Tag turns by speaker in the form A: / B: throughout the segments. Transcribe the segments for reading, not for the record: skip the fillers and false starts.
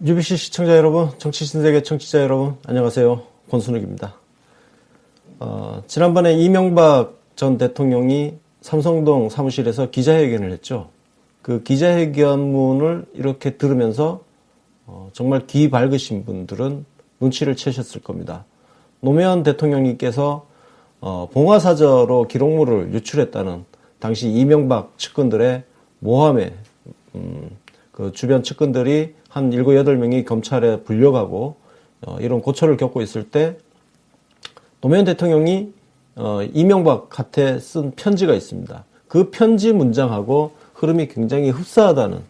A: UBC 시청자 여러분, 정치신세계 청취자 여러분, 안녕하세요. 권순욱입니다. 지난번에 이명박 전 대통령이 삼성동 사무실에서 기자회견을 했죠. 그 기자회견문을 이렇게 들으면서 정말 귀 밝으신 분들은 눈치를 채셨을 겁니다. 노무현 대통령님께서 봉화사저로 기록물을 유출했다는 당시 이명박 측근들의 모함에 그 주변 측근들이 한 7, 8명이 검찰에 불려가고 이런 고초를 겪고 있을 때 노무현 대통령이 이명박한테 쓴 편지가 있습니다. 그 편지 문장하고 흐름이 굉장히 흡사하다는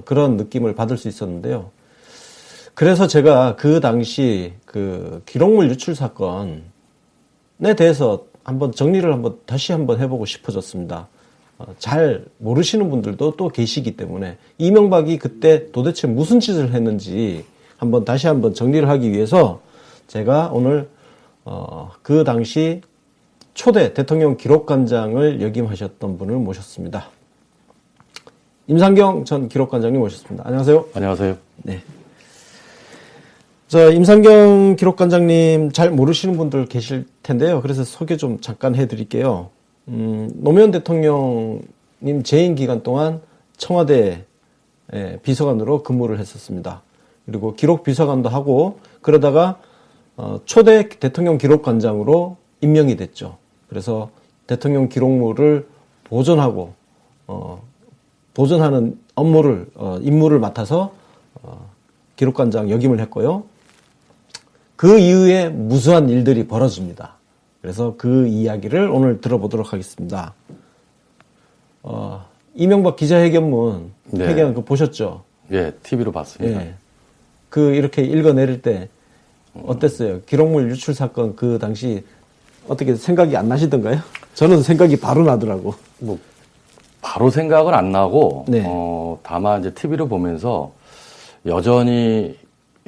A: 그런 느낌을 받을 수 있었는데요. 그래서 제가 그 당시 그 기록물 유출 사건에 대해서 한번 정리를 다시 한번 해보고 싶어졌습니다. 잘 모르시는 분들도 또 계시기 때문에 이명박이 그때 도대체 무슨 짓을 했는지 다시 한번 정리를 하기 위해서 제가 오늘 그 당시 초대 대통령 기록관장을 역임하셨던 분을 모셨습니다. 임상경 전 기록관장님 모셨습니다. 안녕하세요.
B: 안녕하세요.
A: 네. 자, 임상경 기록관장님 잘 모르시는 분들 계실 텐데요. 그래서 소개 좀 잠깐 해드릴게요. 노무현 대통령님 재임 기간 동안 청와대 비서관으로 근무를 했었습니다. 그리고 기록 비서관도 하고 그러다가 초대 대통령 기록관장으로 임명이 됐죠. 그래서 대통령 기록물을 보존하고 보존하는 임무를 맡아서 기록관장 역임을 했고요. 그 이후에 무수한 일들이 벌어집니다. 그래서 그 이야기를 오늘 들어보도록 하겠습니다. 이명박 기자회견문 회견 그거 보셨죠?
B: 예, TV로 봤습니다.
A: 예. 이렇게 읽어내릴 때 어땠어요? 기록물 유출 사건 그 당시 어떻게 생각이 안 나시던가요? 저는 생각이 바로 나더라고.
B: 바로 생각은 안 나고,
A: 네.
B: 다만 이제 TV로 보면서 여전히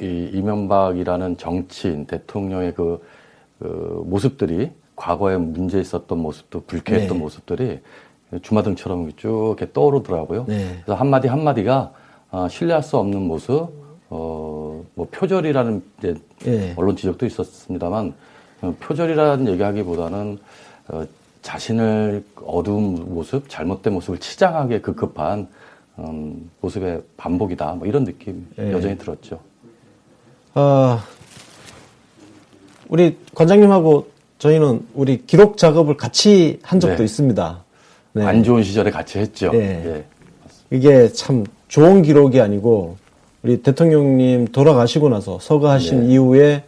B: 이 이명박이라는 정치인, 대통령의 그 모습들이 과거에 문제 있었던 모습도 불쾌했던
A: 네.
B: 모습들이 주마등처럼 쭉 이렇게 떠오르더라고요.
A: 네.
B: 그래서 한마디 한마디가 신뢰할 수 없는 모습, 표절이라는 이제
A: 네.
B: 언론 지적도 있었습니다만 표절이라는 얘기하기보다는 자신을 어두운 모습, 잘못된 모습을 치장하게 급급한 모습의 반복이다. 이런 느낌
A: 네.
B: 여전히 들었죠.
A: 우리 관장님하고 저희는 우리 기록 작업을 같이 한 적도
B: 네.
A: 있습니다. 네.
B: 안 좋은 시절에 같이 했죠.
A: 네.
B: 예.
A: 이게 참 좋은 기록이 아니고 우리 대통령님 돌아가시고 나서 서거하신
B: 네.
A: 이후에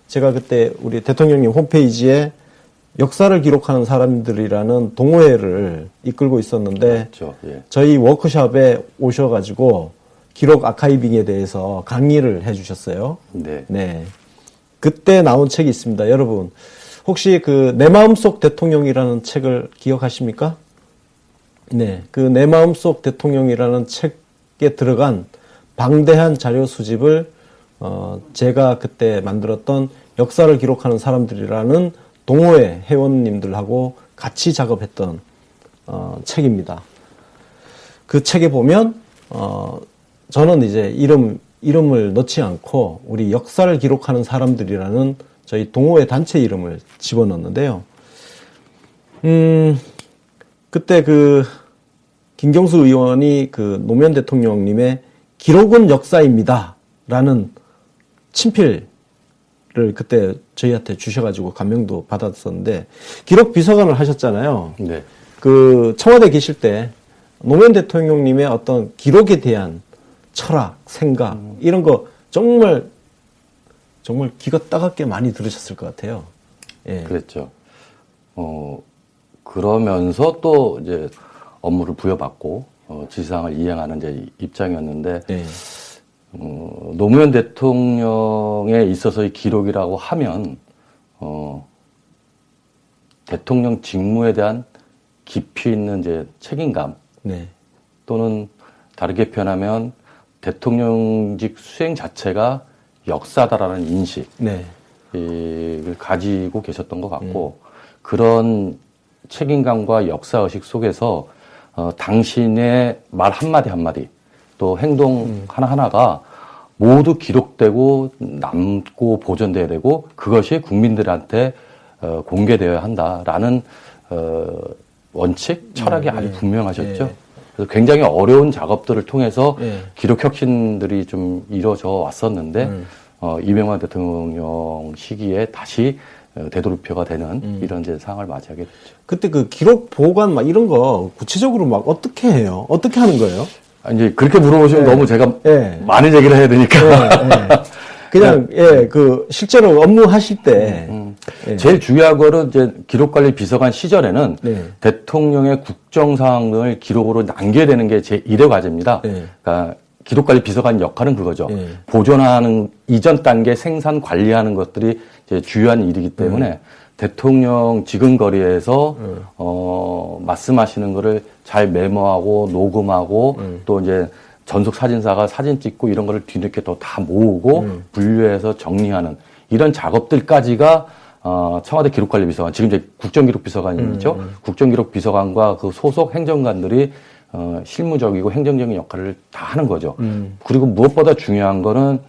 A: 제가 그때 우리 대통령님 홈페이지에 역사를 기록하는 사람들이라는 동호회를 이끌고 있었는데
B: 그렇죠. 예.
A: 저희 워크숍에 오셔가지고 기록 아카이빙에 대해서 강의를 해주셨어요.
B: 네.
A: 네. 그때 나온 책이 있습니다. 여러분 혹시 내 마음속 대통령이라는 책을 기억하십니까? 네. 내 마음속 대통령이라는 책에 들어간 방대한 자료 수집을 제가 그때 만들었던 역사를 기록하는 사람들이라는 동호회 회원님들하고 같이 작업했던 책입니다. 그 책에 보면 저는 이제 이름을 넣지 않고 우리 역사를 기록하는 사람들이라는 저희 동호회 단체 이름을 집어넣었는데요. 그때 김경수 의원이 노무현 대통령님의 기록은 역사입니다. 라는 친필을 그때 저희한테 주셔가지고 감명도 받았었는데, 기록 비서관을 하셨잖아요.
B: 네.
A: 청와대 계실 때 노무현 대통령님의 어떤 기록에 대한 철학, 생각, 이런 거 정말 귀가 따갑게 많이 들으셨을 것 같아요. 예.
B: 그랬죠. 그러면서 또 이제 업무를 부여받고 지시사항을 이행하는 이제 입장이었는데
A: 네.
B: 노무현 대통령에 있어서의 기록이라고 하면 대통령 직무에 대한 깊이 있는 이제 책임감
A: 네.
B: 또는 다르게 표현하면 대통령직 수행 자체가 역사다라는 인식
A: 네.
B: 을 가지고 계셨던 것 같고 그런 책임감과 역사의식 속에서 당신의 말 한마디 한마디 또 행동 하나하나가 모두 기록되고 남고 보존돼야 되고 그것이 국민들한테 공개되어야 한다라는 원칙, 철학이 아주 분명하셨죠. 그래서 굉장히 어려운 작업들을 통해서 기록 혁신들이 좀 이루어져 왔었는데 이명박 대통령 시기에 다시 되돌이표가 되는 이런 이제 상황을 맞이하게 됐죠.
A: 그때 그 기록 보관 막 이런 거 구체적으로 막 어떻게 해요? 어떻게 하는 거예요?
B: 이제 그렇게 물어보시면 너무 제가 많은 얘기를 해야 되니까.
A: 그냥, 그, 실제로 업무하실 때.
B: 제일 중요한 거는 이제 기록관리 비서관 시절에는 대통령의 국정사항을 기록으로 남겨야 되는 게 제1의 과제입니다. 그러니까 기록관리 비서관 역할은 그거죠. 보존하는 이전 단계 생산 관리하는 것들이 이제 주요한 일이기 때문에 대통령 지근거리에서 말씀하시는 거를 잘 메모하고 녹음하고 또 이제 전속 사진사가 사진 찍고 이런 거를 뒤늦게 또 다 모으고 분류해서 정리하는 이런 작업들까지가 청와대 기록관리비서관, 지금 이제 국정기록비서관이죠. 국정기록비서관과 그 소속 행정관들이 실무적이고 행정적인 역할을 다 하는 거죠. 그리고 무엇보다 중요한 거는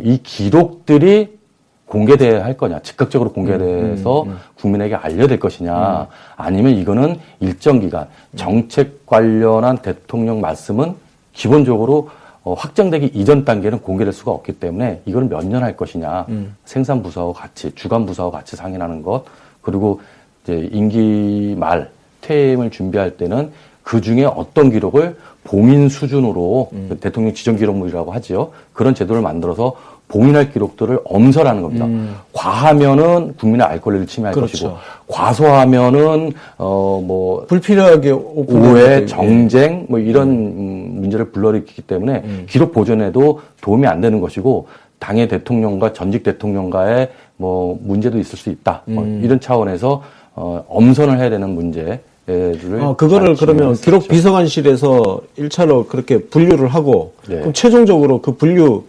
B: 이 기록들이 공개돼야 할 거냐, 즉각적으로 공개돼서 국민에게 알려될 것이냐, 아니면 이거는 일정 기간 정책 관련한 대통령 말씀은 기본적으로 확정되기 이전 단계는 공개될 수가 없기 때문에 이거는 몇 년 할 것이냐, 생산부서하고 같이, 주간부서하고 같이 상의하는 것, 그리고 이제 임기 말 퇴임을 준비할 때는 그 중에 어떤 기록을 봉인 수준으로 대통령 지정 기록물이라고 하지요. 그런 제도를 만들어서 봉인할 기록들을 엄설하는 겁니다. 과하면은 국민의 알 권리를 침해할 것이고, 과소하면은 뭐
A: 불필요하게
B: 오해, 정쟁 뭐 이런 문제를 불러일으키기 때문에 기록 보존에도 도움이 안 되는 것이고, 당의 대통령과 전직 대통령과의 뭐 문제도 있을 수 있다. 이런 차원에서 엄선을 해야 되는 문제.
A: 그거를 그러면 기록 비서관실에서 1차로 그렇게 분류를 하고, 그럼 최종적으로 그 분류,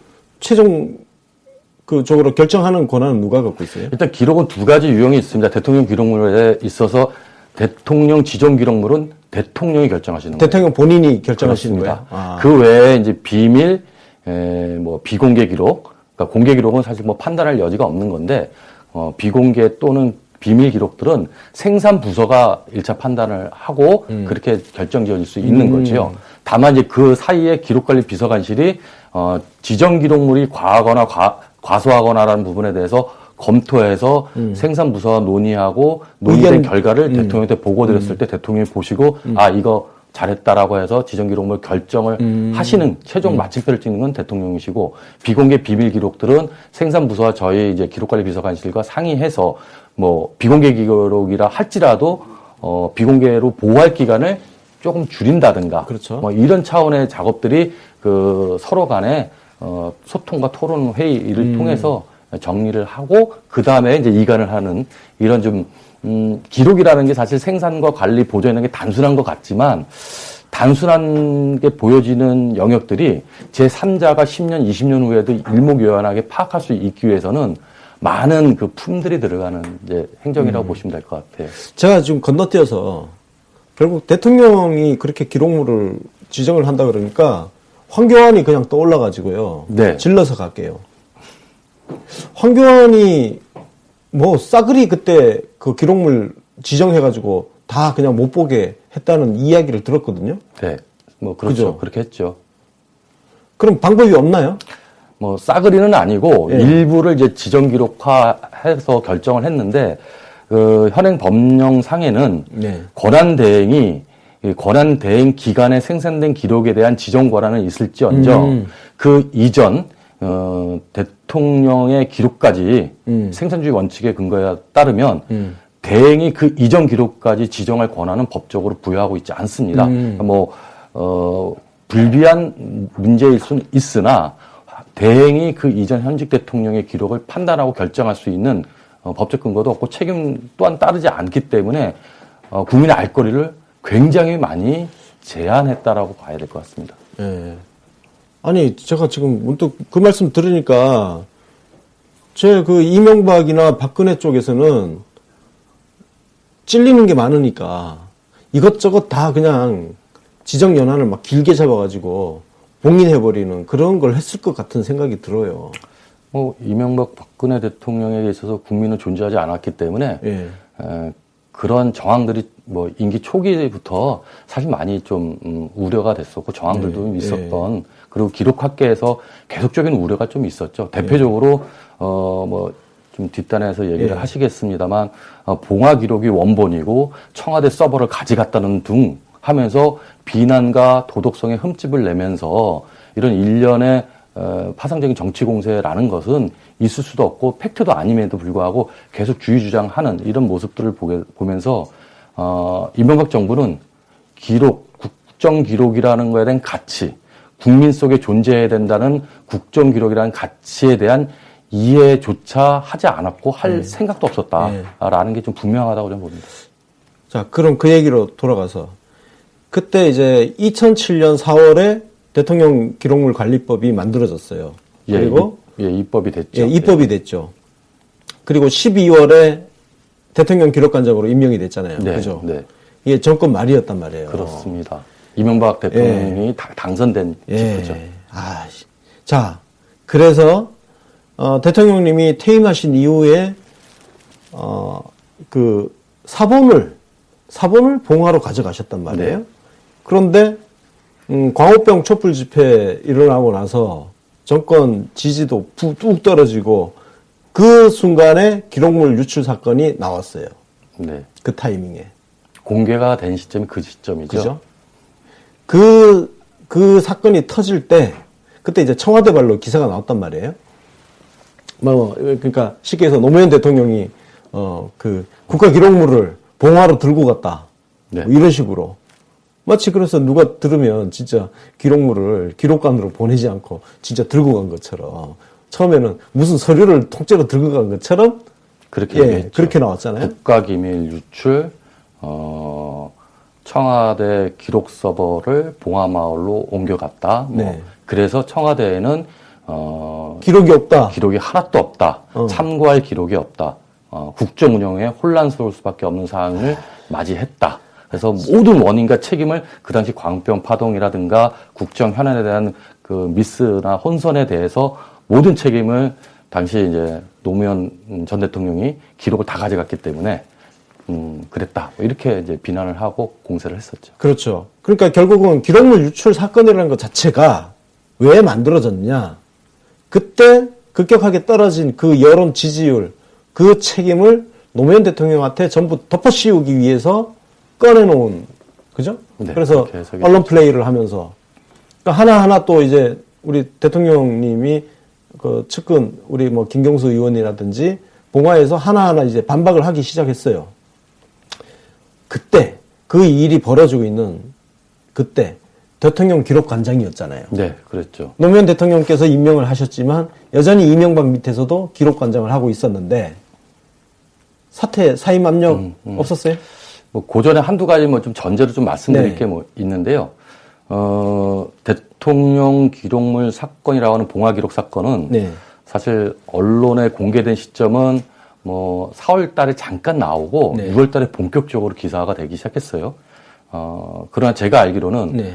A: 쪽으로 결정하는 권한은 누가 갖고 있어요? 일단
B: 기록은 두 가지 유형이 있습니다. 대통령 기록물에 있어서 대통령 지정 기록물은 대통령이 결정하시는 거예요.
A: 대통령 본인이 결정하시는 거예요?
B: 그 외에 이제 비밀, 뭐 비공개 기록, 그러니까 공개 기록은 사실 뭐 판단할 여지가 없는 건데, 비공개 또는 비밀 기록들은 생산 부서가 1차 판단을 하고 그렇게 결정 지어질 수 있는 거지요. 다만 이제 그 사이에 기록관리 비서관실이 지정 기록물이 과하거나 과소하거나라는 부분에 대해서 검토해서 생산 부서와 논의하고 논의된 결과를 대통령한테 보고드렸을 때 대통령이 보시고 이거 잘했다라고 해서 지정 기록물 결정을 하시는 최종 마침표를 찍는 건 대통령이시고, 비공개 비밀 기록들은 생산 부서와 저희 이제 기록관리 비서관실과 상의해서 뭐 비공개 기록이라 할지라도 비공개로 보호할 기간을 조금 줄인다든가,
A: 그렇죠.
B: 뭐 이런 차원의 작업들이 그 서로 간에 소통과 토론 회의를 통해서 정리를 하고 그 다음에 이제 이관을 하는 이런 좀 기록이라는 게 사실 생산과 관리 보존하는 게 단순한 것 같지만 단순한 게 보여지는 영역들이 제3자가 10년, 20년 후에도 일목요연하게 파악할 수 있기 위해서는 많은 그 품들이 들어가는 이제 행정이라고 보시면 될 것 같아요.
A: 제가 지금 건너뛰어서 결국 대통령이 그렇게 기록물을 지정을 한다 그러니까 황교안이 그냥 떠올라가지고요. 질러서 갈게요. 황교안이 뭐 싸그리 그때 그 기록물 지정해가지고 다 그냥 못 보게 했다는 이야기를 들었거든요.
B: 네, 뭐 그렇죠. 그렇게 했죠.
A: 그럼 방법이 없나요?
B: 뭐 싸그리는 아니고 일부를 이제 지정 기록화해서 결정을 했는데 그 현행 법령상에는 권한 대행이 권한 대행 기간에 생산된 기록에 대한 지정 권한은 있을지언정 그 이전 대통령의 기록까지 생산주의 원칙의 근거에 따르면 대행이 그 이전 기록까지 지정할 권한은 법적으로 부여하고 있지 않습니다. 뭐 불비한 문제일 수는 있으나 대행이 그 이전 현직 대통령의 기록을 판단하고 결정할 수 있는 법적 근거도 없고 책임 또한 따르지 않기 때문에 국민의 알 거리를 굉장히 많이 제한했다라고 봐야 될 것 같습니다.
A: 아니, 제가 지금 문득 그 말씀 들으니까, 그 이명박이나 박근혜 쪽에서는 찔리는 게 많으니까 이것저것 다 그냥 지정 연한을 막 길게 잡아가지고 봉인해버리는 그런 걸 했을 것 같은 생각이 들어요.
B: 이명박 박근혜 대통령에 있어서 국민은 존재하지 않았기 때문에
A: 예.
B: 그런 정황들이 임기 초기부터 사실 많이 좀 우려가 됐었고 정황들도 좀 있었던 그리고 기록학계에서 계속적인 우려가 좀 있었죠. 대표적으로 좀 뒷단에서 얘기를 하시겠습니다만 봉화 기록이 원본이고 청와대 서버를 가져갔다는 등 하면서 비난과 도덕성의 흠집을 내면서 이런 일련의 파상적인 정치 공세라는 것은 있을 수도 없고 팩트도 아님에도 불구하고 계속 주의 주장하는 이런 모습들을 보면서 이명박 정부는 기록, 국정 기록이라는 것에 대한 가치, 국민 속에 존재해야 된다는 국정 기록이라는 가치에 대한 이해조차 하지 않았고 할 생각도 없었다라는 게 좀 분명하다고 저는 봅니다.
A: 자, 그럼 그 얘기로 돌아가서 그때 이제 2007년 4월에 대통령 기록물 관리법이 만들어졌어요. 그리고
B: 입법이 됐죠.
A: 입법이 됐죠. 그리고 12월에 대통령 기록관장으로 임명이 됐잖아요. 그죠?
B: 네.
A: 이게 정권 말이었단 말이에요.
B: 그렇습니다. 이명박 대통령이 당선된 직후죠.
A: 자, 그래서 대통령님이 퇴임하신 이후에 그 사본을 봉화로 가져가셨단 말이에요.
B: 네.
A: 그런데 광우병 촛불 집회 일어나고 나서 정권 지지도 뚝 떨어지고 그 순간에 기록물 유출 사건이 나왔어요.
B: 네.
A: 그 타이밍에.
B: 공개가 된 시점이 그 시점이죠.
A: 그죠? 그 사건이 터질 때 그때 이제 청와대 발로 기사가 나왔단 말이에요. 그러니까 쉽게 해서 노무현 대통령이 그 국가 기록물을 봉화로 들고 갔다.
B: 네.
A: 이런 식으로. 마치 그래서 누가 들으면 진짜 기록물을 기록관으로 보내지 않고 진짜 들고 간 것처럼 처음에는 무슨 서류를 통째로 들고 간 것처럼 그렇게 나왔잖아요.
B: 국가기밀 유출, 청와대 기록 서버를 봉화마을로 옮겨갔다. 그래서 청와대에는
A: 기록이 없다.
B: 기록이 하나도 없다. 참고할 기록이 없다. 국정 운영에 혼란스러울 수밖에 없는 상황을 맞이했다. 그래서 모든 원인과 책임을 그 당시 광우병 파동이라든가 국정 현안에 대한 그 미스나 혼선에 대해서 모든 책임을 당시 이제 노무현 전 대통령이 기록을 다 가져갔기 때문에 그랬다. 이렇게 이제 비난을 하고 공세를 했었죠.
A: 그렇죠. 그러니까 결국은 기록물 유출 사건이라는 것 자체가 왜 만들어졌냐? 그때 급격하게 떨어진 그 여론 지지율, 그 책임을 노무현 대통령한테 전부 덮어씌우기 위해서 꺼내놓은, 그죠?
B: 네,
A: 그래서 언론 플레이를 하면서 그러니까 하나하나 또 이제 우리 대통령님이 그 측근 우리 뭐 김경수 의원이라든지 봉화에서 하나하나 이제 반박을 하기 시작했어요. 그때 그 일이 벌어지고 있는 그때 대통령 기록관장이었잖아요.
B: 네, 그랬죠.
A: 노무현 대통령께서 임명을 하셨지만 여전히 이명박 밑에서도 기록관장을 하고 있었는데 사임 압력 없었어요?
B: 고전에 한두 가지 좀 전제로 좀 말씀드릴 게 있는데요. 대통령 기록물 사건이라고 하는 봉화 기록 사건은 사실 언론에 공개된 시점은 4월 달에 잠깐 나오고 6월 달에 본격적으로 기사가 되기 시작했어요. 그러나 제가 알기로는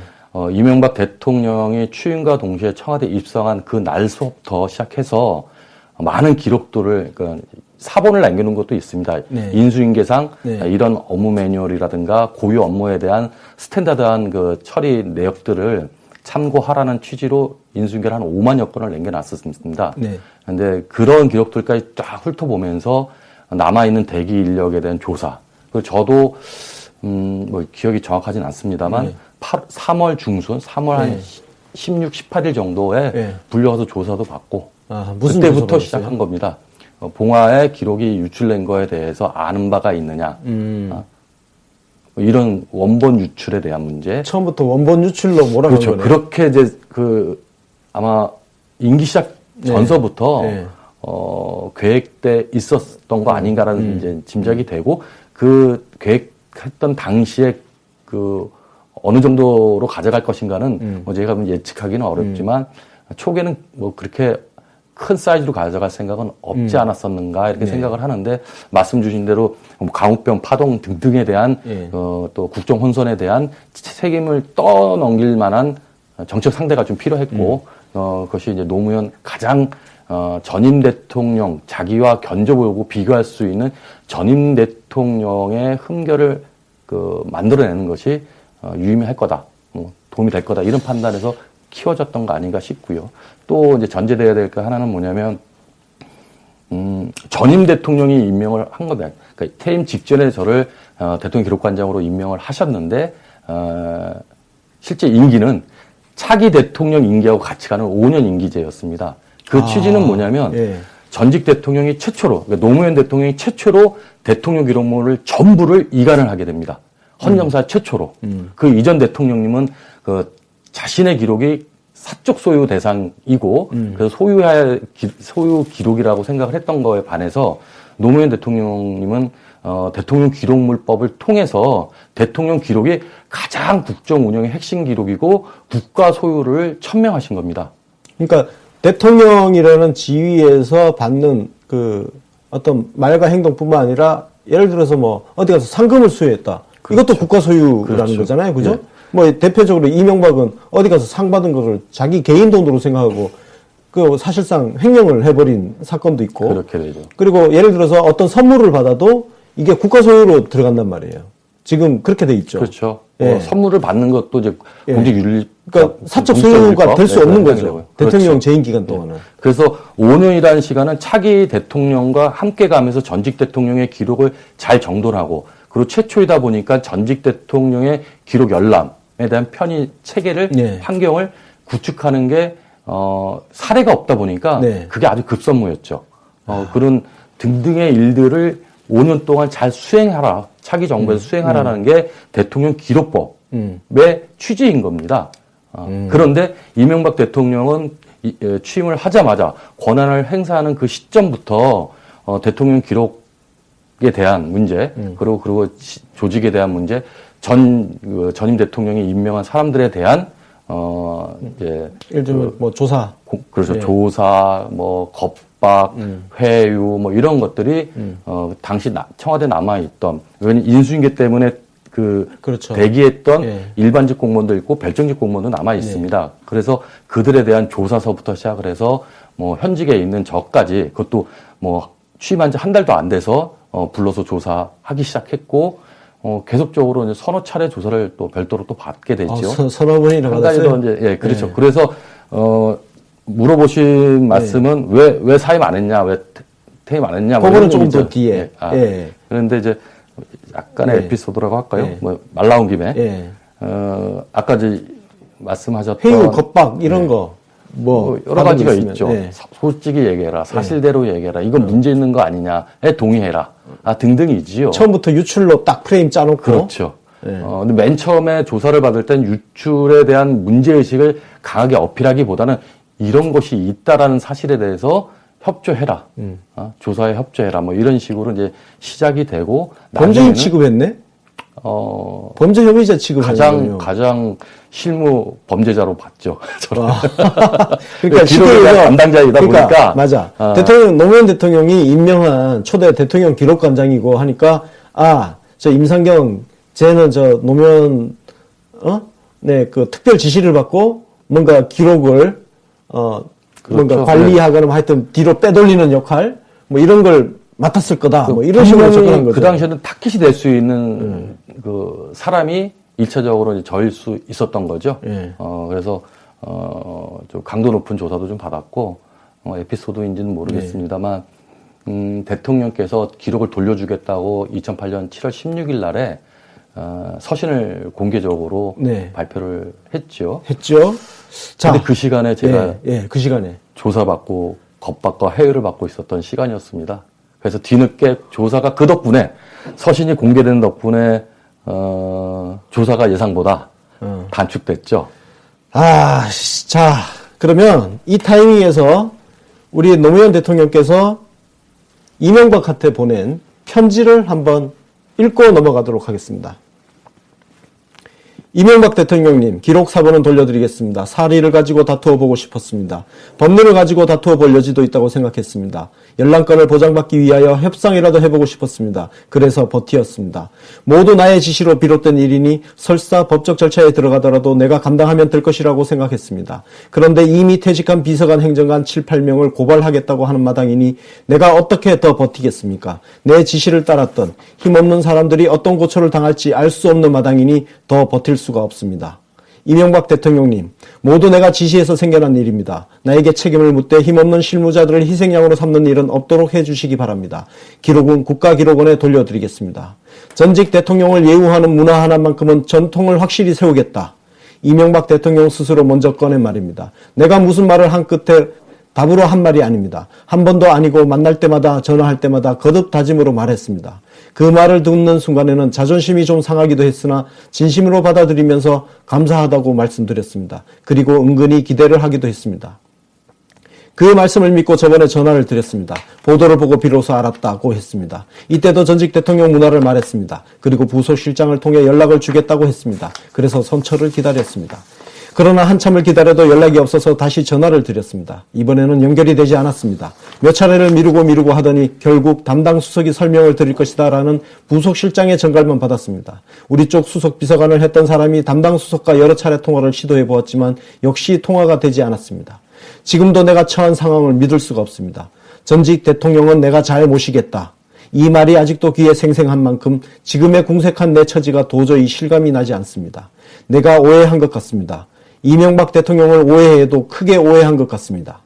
B: 이명박 대통령이 취임과 동시에 청와대 입성한 그 날서부터 시작해서 많은 기록들을 그러니까 사본을 남겨놓은 것도 있습니다. 인수인계상 이런 업무 매뉴얼이라든가 고유 업무에 대한 스탠다드한 그 처리 내역들을 참고하라는 취지로 인수인계를 한 5만여 건을 남겨놨었습니다. 근데 그런 기록들까지 쫙 훑어보면서 남아있는 대기 인력에 대한 조사. 그리고 저도 기억이 정확하진 않습니다만 3월 중순, 3월 한 16, 18일 정도에 불려와서 조사도 받고
A: 무슨
B: 그때부터 시작한 겁니다. 봉화에 기록이 유출된 거에 대해서 아는 바가 있느냐. 이런 원본 유출에 대한 문제.
A: 처음부터 원본 유출로 몰아간
B: 그렇죠.
A: 거네요.
B: 그렇게 이제 아마 임기 시작 전서부터 계획돼 있었던 거 아닌가라는 이제 짐작이 되고 그 계획했던 당시에 그 어느 정도로 가져갈 것인가는 제가 예측하기는 어렵지만 초기에는 그렇게 큰 사이즈로 가져갈 생각은 없지 않았었는가 이렇게 생각을 하는데 말씀 주신 대로 광우병 파동 등등에 대한 또 국정 혼선에 대한 책임을 떠넘길 만한 정책 상대가 좀 필요했고, 그것이 이제 노무현 가장 전임 대통령 자기와 견줘보고 비교할 수 있는 전임 대통령의 흠결을 만들어내는 것이 유의미할 거다, 도움이 될 거다 이런 판단에서 키워졌던 거 아닌가 싶고요. 또 이제 전제돼야 될 거 하나는 뭐냐면 전임 대통령이 임명을 한 겁니다. 그러니까 퇴임 직전에 저를 대통령 기록관장으로 임명을 하셨는데 실제 임기는 차기 대통령 임기하고 같이 가는 5년 임기제였습니다. 그 취지는 뭐냐면 전직 대통령이 최초로, 그러니까 노무현 대통령이 최초로 대통령 기록물을 전부를 이관을 하게 됩니다. 헌정사 최초로. 그 이전 대통령님은 자신의 기록이 사적 소유 대상이고 그래서 소유 기록이라고 생각을 했던 거에 반해서 노무현 대통령님은 대통령 기록물법을 통해서 대통령 기록이 가장 국정 운영의 핵심 기록이고 국가 소유를 천명하신 겁니다.
A: 그러니까 대통령이라는 지위에서 받는 어떤 말과 행동뿐만 아니라 예를 들어서 뭐 어디 가서 상금을 수여했다. 그렇죠. 이것도 국가 소유라는 그렇죠. 거잖아요. 그죠? 네. 뭐 대표적으로 이명박은 어디 가서 상 받은 것을 자기 개인 돈으로 생각하고 사실상 횡령을 해버린 사건도 있고.
B: 그렇게 되죠.
A: 그리고 예를 들어서 어떤 선물을 받아도 이게 국가 소유로 들어간단 말이에요. 지금 그렇게 돼 있죠.
B: 그렇죠. 선물을 받는 것도 이제 공직윤리.
A: 그러니까 사적 소유가 될 수 없는 거죠. 대통령 그렇죠. 재임 기간 동안은.
B: 그래서 5년이라는 시간은 차기 대통령과 함께 가면서 전직 대통령의 기록을 잘 정돈하고 그리고 최초이다 보니까 전직 대통령의 기록 열람에 대한 편의 체계를 환경을 구축하는 게 사례가 없다 보니까 그게 아주 급선무였죠. 그런 등등의 일들을 5년 동안 잘 수행하라. 차기 정부에서 수행하라는 게 대통령 기록법의 취지인 겁니다. 그런데 이명박 대통령은 취임을 하자마자 권한을 행사하는 그 시점부터 대통령 기록에 대한 문제, 그리고 조직에 대한 문제, 전임 대통령이 임명한 사람들에 대한 이제
A: 예를 들면 뭐 조사,
B: 그래서 조사, 뭐 겁박, 회유, 뭐 이런 것들이 당시 청와대 남아 있던 인수인계 때문에 그렇죠. 대기했던 일반직 공무원도 있고 별정직 공무원도 남아 있습니다. 그래서 그들에 대한 조사서부터 시작을 해서 뭐 현직에 있는 저까지 그것도 뭐 취임한 지 한 달도 안 돼서 불러서 조사하기 시작했고 계속적으로 이제 서너 차례 조사를 또 별도로 또 받게 됐죠.
A: 서너 번이나 받았어요.
B: 한 가지 더 이제 그렇죠. 그래서 물어보신 말씀은 왜 사임 안 했냐, 왜 퇴임 안 했냐.
A: 그거는 조금 더 뒤에.
B: 그런데 이제 약간의 에피소드라고 할까요? 뭐 말 나온 김에 아까 이제 말씀하셨던
A: 회유, 겁박 이런 거 뭐
B: 여러 가지가 있죠. 솔직히 얘기해라, 사실대로 얘기해라, 이건 문제 있는 거 아니냐에 동의해라, 등등이지요.
A: 처음부터 유출로 딱 프레임 짜놓고.
B: 그렇죠. 근데 맨 처음에 조사를 받을 땐 유출에 대한 문제의식을 강하게 어필하기보다는 이런 것이 있다라는 사실에 대해서 협조해라. 조사에 협조해라. 뭐 이런 식으로 이제 시작이 되고.
A: 범죄인 취급했네? 범죄 혐의자 취급하는
B: 가장 실무 범죄자로 봤죠.
A: 그러니까
B: 기록에 대한 담당자이다 보니까.
A: 맞아. 노무현 대통령이 임명한 초대 대통령 기록관장이고 하니까, 저 임상경, 쟤는 노무현, 그 특별 지시를 받고 뭔가 기록을, 그렇죠. 뭔가 관리하거나 하여튼 뒤로 빼돌리는 역할, 뭐 이런 걸 맡았을 거다. 뭐 이런 식으로 접근한 거죠.
B: 그 당시에는 타깃이 될 수 있는 그 사람이 1차적으로 저일 수 있었던 거죠. 그래서 좀 강도 높은 조사도 좀 받았고 에피소드인지는 모르겠습니다만 대통령께서 기록을 돌려주겠다고 2008년 7월 16일 날에 서신을 공개적으로 발표를 했죠.
A: 자,
B: 근데 그 시간에 제가
A: 그 시간에
B: 조사받고 겁박과 해유를 받고 있었던 시간이었습니다. 그래서 뒤늦게 조사가 그 덕분에 서신이 공개된 덕분에 조사가 예상보다 단축됐죠.
A: 자, 그러면 이 타이밍에서 우리 노무현 대통령께서 이명박한테 보낸 편지를 한번 읽고 넘어가도록 하겠습니다. 이명박 대통령님, 기록 사본은 돌려드리겠습니다. 사리를 가지고 다투어 보고 싶었습니다. 법률을 가지고 다투어 볼 여지도 있다고 생각했습니다. 열람권을 보장받기 위하여 협상이라도 해보고 싶었습니다. 그래서 버티었습니다. 모두 나의 지시로 비롯된 일이니 설사 법적 절차에 들어가더라도 내가 감당하면 될 것이라고 생각했습니다. 그런데 이미 퇴직한 비서관 행정관 7, 8명을 고발하겠다고 하는 마당이니 내가 어떻게 더 버티겠습니까? 내 지시를 따랐던 힘없는 사람들이 어떤 고초를 당할지 알 수 없는 마당이니 더 버틸 수가 없습니다. 이명박 대통령님, 모두 내가 지시해서 생겨난 일입니다. 나에게 책임을 묻되 힘없는 실무자들을 희생양으로 삼는 일은 없도록 해주시기 바랍니다. 기록은 국가기록원에 돌려드리겠습니다. 전직 대통령을 예우하는 문화 하나만큼은 전통을 확실히 세우겠다. 이명박 대통령 스스로 먼저 꺼낸 말입니다. 내가 무슨 말을 한 끝에 답으로 한 말이 아닙니다. 한 번도 아니고 만날 때마다 전화할 때마다 거듭 다짐으로 말했습니다. 그 말을 듣는 순간에는 자존심이 좀 상하기도 했으나 진심으로 받아들이면서 감사하다고 말씀드렸습니다. 그리고 은근히 기대를 하기도 했습니다. 그 말씀을 믿고 저번에 전화를 드렸습니다. 보도를 보고 비로소 알았다고 했습니다. 이때도 전직 대통령 문화를 말했습니다. 그리고 부속실장을 통해 연락을 주겠다고 했습니다. 그래서 선처를 기다렸습니다. 그러나 한참을 기다려도 연락이 없어서 다시 전화를 드렸습니다. 이번에는 연결이 되지 않았습니다. 몇 차례를 미루고 하더니 결국 담당 수석이 설명을 드릴 것이다 라는 부속실장의 전갈만 받았습니다. 우리 쪽 수석 비서관을 했던 사람이 담당 수석과 여러 차례 통화를 시도해 보았지만 역시 통화가 되지 않았습니다. 지금도 내가 처한 상황을 믿을 수가 없습니다. 전직 대통령은 내가 잘 모시겠다. 이 말이 아직도 귀에 생생한 만큼 지금의 궁색한 내 처지가 도저히 실감이 나지 않습니다. 내가 오해한 것 같습니다. 이명박 대통령을 오해해도 크게 오해한 것 같습니다.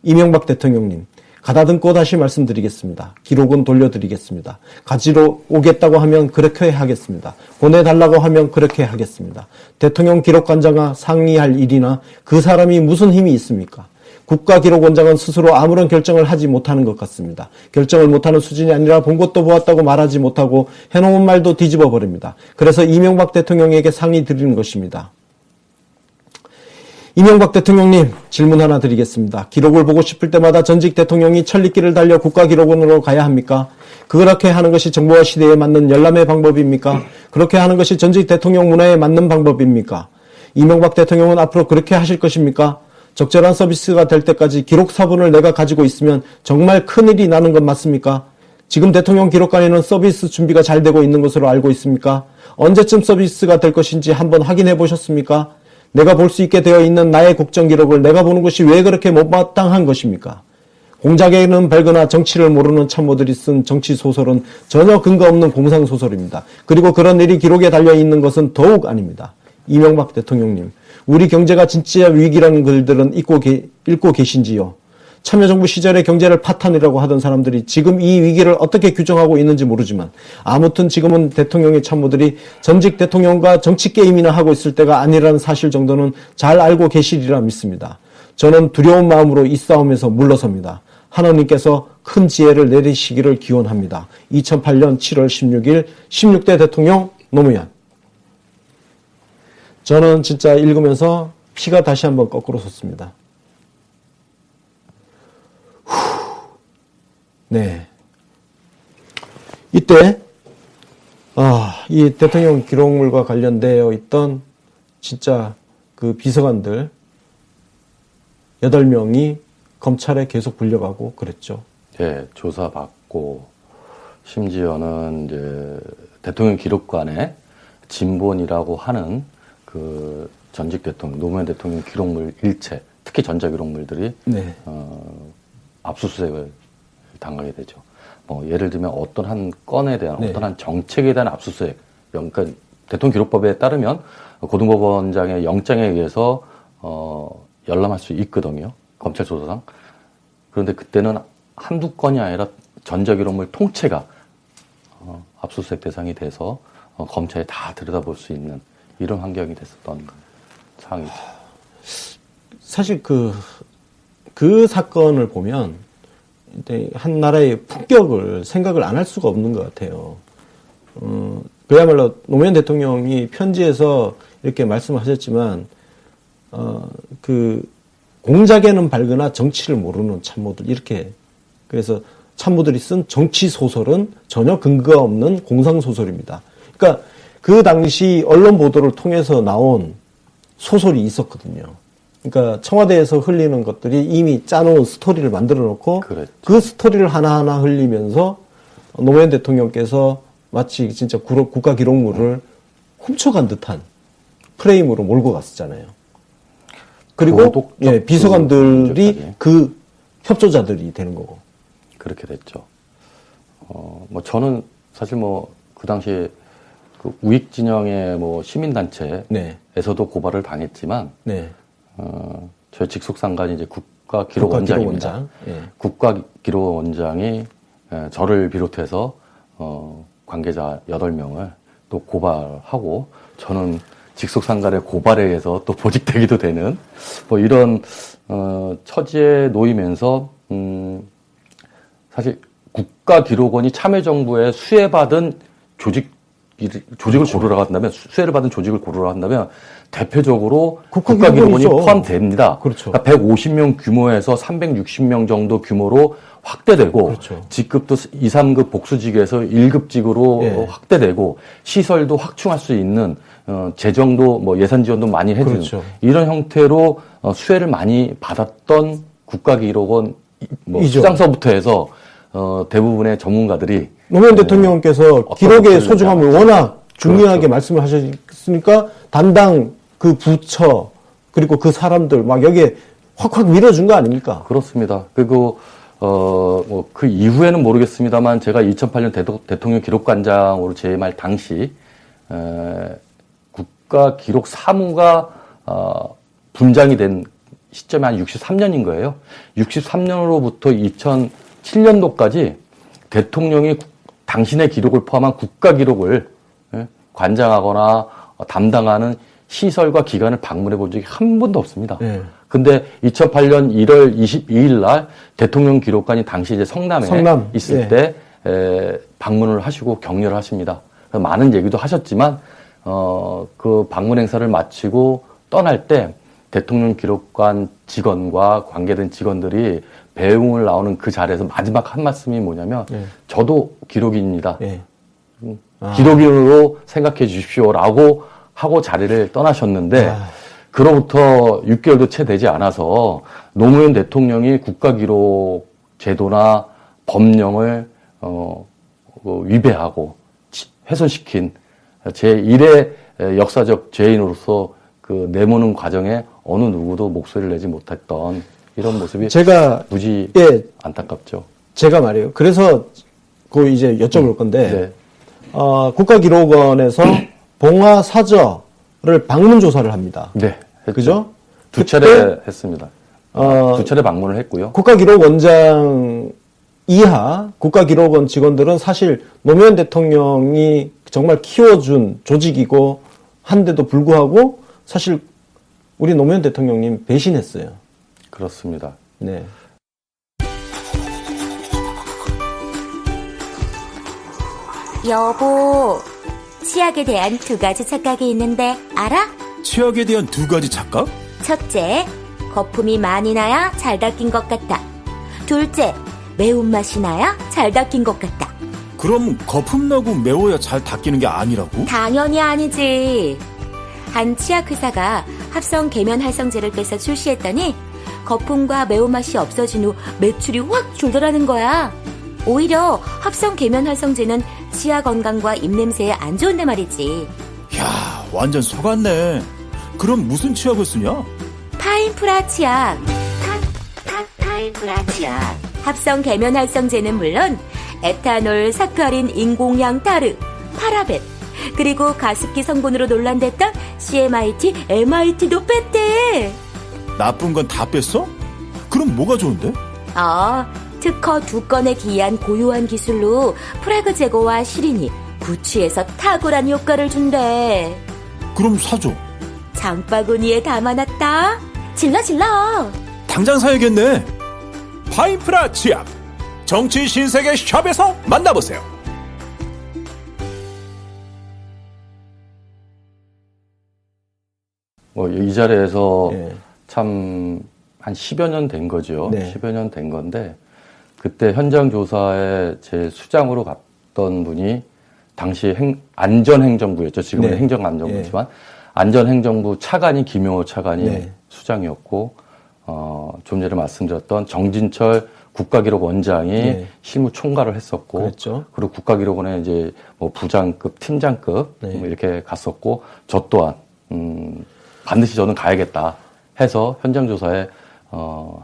A: 이명박 대통령님, 가다듬고 다시 말씀드리겠습니다. 기록은 돌려드리겠습니다. 가지러 오겠다고 하면 그렇게 하겠습니다. 보내달라고 하면 그렇게 하겠습니다. 대통령 기록관장과 상의할 일이나 그 사람이 무슨 힘이 있습니까? 국가기록원장은 스스로 아무런 결정을 하지 못하는 것 같습니다. 결정을 못하는 수준이 아니라 본 것도 보았다고 말하지 못하고 해놓은 말도 뒤집어 버립니다. 그래서 이명박 대통령에게 상의 드리는 것입니다. 이명박 대통령님, 질문 하나 드리겠습니다. 기록을 보고 싶을 때마다 전직 대통령이 천리길을 달려 국가기록원으로 가야 합니까? 그렇게 하는 것이 정보화 시대에 맞는 열람의 방법입니까? 그렇게 하는 것이 전직 대통령 문화에 맞는 방법입니까? 이명박 대통령은 앞으로 그렇게 하실 것입니까? 적절한 서비스가 될 때까지 기록 사본을 내가 가지고 있으면 정말 큰일이 나는 것 맞습니까? 지금 대통령 기록관에는 서비스 준비가 잘 되고 있는 것으로 알고 있습니까? 언제쯤 서비스가 될 것인지 한번 확인해 보셨습니까? 내가 볼 수 있게 되어 있는 나의 국정기록을 내가 보는 것이 왜 그렇게 못마땅한 것입니까? 공작에는 발거나 정치를 모르는 참모들이 쓴 정치소설은 전혀 근거 없는 공상소설입니다. 그리고 그런 일이 기록에 달려있는 것은 더욱 아닙니다. 이명박 대통령님, 우리 경제가 진짜 위기라는 글들은 읽고 계신지요? 참여정부 시절에 경제를 파탄이라고 하던 사람들이 지금 이 위기를 어떻게 규정하고 있는지 모르지만 아무튼 지금은 대통령의 참모들이 전직 대통령과 정치 게임이나 하고 있을 때가 아니라는 사실 정도는 잘 알고 계시리라 믿습니다. 저는 두려운 마음으로 이 싸움에서 물러섭니다. 하나님께서 큰 지혜를 내리시기를 기원합니다. 2008년 7월 16일 16대 대통령 노무현. 저는 진짜 읽으면서 피가 다시 한번 거꾸로 솟습니다. 네. 이때, 이 대통령 기록물과 관련되어 있던 진짜 그 비서관들 8명이 검찰에 계속 불려가고 그랬죠.
B: 예, 조사받고, 심지어는 이제 대통령 기록관에 진본이라고 하는 그 전직 대통령, 노무현 대통령 기록물 일체, 특히 전자기록물들이, 네. 압수수색을 당하게 되죠. 뭐 예를 들면 어떤 한 건에 대한 네. 어떤 한 정책에 대한 압수수색, 그러니까 대통령 기록법에 따르면 고등법원장의 영장에 의해서 열람할 수 있거든요. 검찰 조사상. 그런데 그때는 한두 건이 아니라 전자기록물 통째가 압수수색 대상이 돼서 검찰이 다 들여다볼 수 있는 이런 환경이 됐었던 상황이죠.
A: 사실 그 사건을 보면 한 나라의 품격을 생각을 안 할 수가 없는 것 같아요. 그야말로 노무현 대통령이 편지에서 이렇게 말씀하셨지만, 공작에는 밝으나 정치를 모르는 참모들, 이렇게. 그래서 참모들이 쓴 정치 소설은 전혀 근거가 없는 공상소설입니다. 그러니까 그 당시 언론 보도를 통해서 나온 소설이 있었거든요. 그러니까 청와대에서 흘리는 것들이 이미 짜놓은 스토리를 만들어 놓고 그랬죠. 그 스토리를 하나하나 흘리면서 노무현 대통령께서 마치 진짜 국가 기록물을 훔쳐간 듯한 프레임으로 몰고 갔었잖아요. 그리고 예, 비서관들이 그 협조자들이 되는 거고.
B: 그렇게 됐죠. 뭐 저는 사실 뭐 그 당시에 그 우익 진영의 뭐 시민단체에서도 네. 고발을 당했지만, 네. 저희 직속 상관이 이제 국가기록원장입니다. 예. 국가기록원장이 저를 비롯해서 관계자 8명을 또 고발하고 저는 직속 상관의 고발에 의해서 또 보직되기도 되는 뭐 이런 처지에 놓이면서 사실 국가기록원이 참여정부에 수혜받은 조직을 그렇죠. 고르러 한다면 수혜를 받은 조직을 고르러 한다면 대표적으로 국가기록원이 포함됩니다. 그렇죠. 그러니까 150명 규모에서 360명 정도 규모로 확대되고 그렇죠. 직급도 2, 3급 복수직에서 1급직으로 예. 확대되고 시설도 확충할 수 있는 재정도 뭐 예산 지원도 많이 해주는 그렇죠. 이런 형태로 수혜를 많이 받았던 국가기록원 뭐 수장서부터 해서 대부분의 전문가들이
A: 노무현 대통령께서 기록의 소중함을 워낙 중요하게 그렇죠. 말씀을 하셨으니까 담당 그 부처 그리고 그 사람들 막 여기에 확확 밀어준 거 아닙니까?
B: 그렇습니다. 그리고 뭐 그 이후에는 모르겠습니다만 제가 2008년 대통령 기록관장으로 재임할 당시 국가기록사무가 분장이 된 시점이 한 63년인 거예요. 63년으로부터 2007년도까지 대통령이 당신의 기록을 포함한 국가기록을 관장하거나 담당하는 시설과 기관을 방문해 본 적이 한 번도 없습니다. 근데 2008년 1월 22일 날 대통령 기록관이 당시 이제 성남에 있을 때 방문을 하시고 격려를 하십니다. 많은 얘기도 하셨지만 그 방문 행사를 마치고 떠날 때 대통령 기록관 직원과 관계된 직원들이 배웅을 나오는 그 자리에서 마지막 한 말씀이 뭐냐면 저도 기록인입니다. 기록인으로 생각해 주십시오라고 하고 자리를 떠나셨는데 그로부터 6개월도 채 되지 않아서 노무현 대통령이 국가기록 제도나 법령을 위배하고 훼손시킨 제1의 역사적 죄인으로서 그 내모는 과정에 어느 누구도 목소리를 내지 못했던 이런 모습이 무지 안타깝죠.
A: 제가 말이에요. 그래서 그 이제 여쭤볼 건데 국가기록원에서 봉화 사저를 방문 조사를 합니다.
B: 네, 했죠.
A: 그죠?
B: 두 차례 했습니다. 두 차례 방문을 했고요.
A: 국가기록원장 이하 국가기록원 직원들은 사실 노무현 대통령이 정말 키워준 조직이고 한데도 불구하고 사실 우리 노무현 대통령님 배신했어요.
B: 그렇습니다.
A: 네.
C: 여보, 치약에 대한 2가지 착각이 있는데 알아?
D: 치약에 대한 2가지 착각?
C: 첫째, 거품이 많이 나야 잘 닦인 것 같다. 둘째, 매운맛이 나야 잘 닦인 것 같다.
D: 그럼 거품 나고 매워야 잘 닦이는 게 아니라고?
C: 당연히 아니지. 한 치약회사가 합성 계면 활성제를 빼서 출시했더니 거품과 매운맛이 없어진 후 매출이 확 줄더라는 거야. 오히려 합성 계면 활성제는 치아 건강과 입냄새에 안 좋은데 말이지.
D: 야, 완전 속았네. 그럼 무슨 치약을 쓰냐?
C: 파인프라 치약. 파인프라 치약. 합성 계면 활성제는 물론 에탄올, 사카린, 인공향, 타르, 파라벤, 그리고 가습기 성분으로 논란됐던 CMIT, MIT도 뺐대.
D: 나쁜 건 다 뺐어? 그럼 뭐가 좋은데?
C: 특허 2건에 기이한 고유한 기술로 프라그 제거와 시린이, 구취에서 탁월한 효과를 준대.
D: 그럼 사줘.
C: 장바구니에 담아놨다. 질러.
D: 당장 사야겠네. 파인프라 치약. 정치 신세계 샵에서 만나보세요.
B: 이 자리에서 참 한 10여 년 된 거죠. 10여 년 된 건데 그때 현장 조사에 제 수장으로 갔던 분이 당시 안전행정부였죠. 지금은
A: 네.
B: 행정안전부지만 안전행정부 차관이 김용호 차관이 수장이었고 좀 전에 말씀드렸던 정진철 국가기록원장이 실무 총괄을 했었고,
A: 그랬죠.
B: 그리고 국가기록원에 이제 뭐 부장급, 팀장급 뭐 이렇게 갔었고, 저 또한 반드시 저는 가야겠다 해서 현장 조사에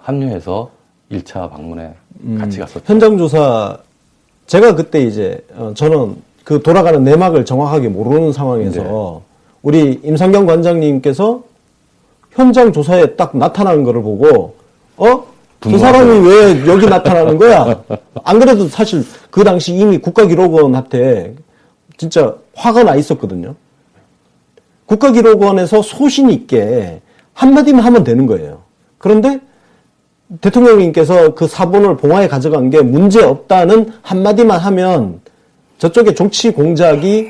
B: 합류해서 1차 방문에 같이 갔었죠.
A: 현장 조사 제가 그때 이제 저는 그 돌아가는 내막을 정확하게 모르는 상황에서 우리 임상경 관장님께서 현장 조사에 딱 나타나는 거를 보고 저 사람이 왜 여기 나타나는 거야? 안 그래도 사실 그 당시 이미 국가기록원한테 진짜 화가 나 있었거든요. 국가기록원에서 소신 있게 한마디만 하면 되는 거예요. 그런데 대통령님께서 그 사본을 봉화에 가져간 게 문제 없다는 한마디만 하면 저쪽에 정치 공작이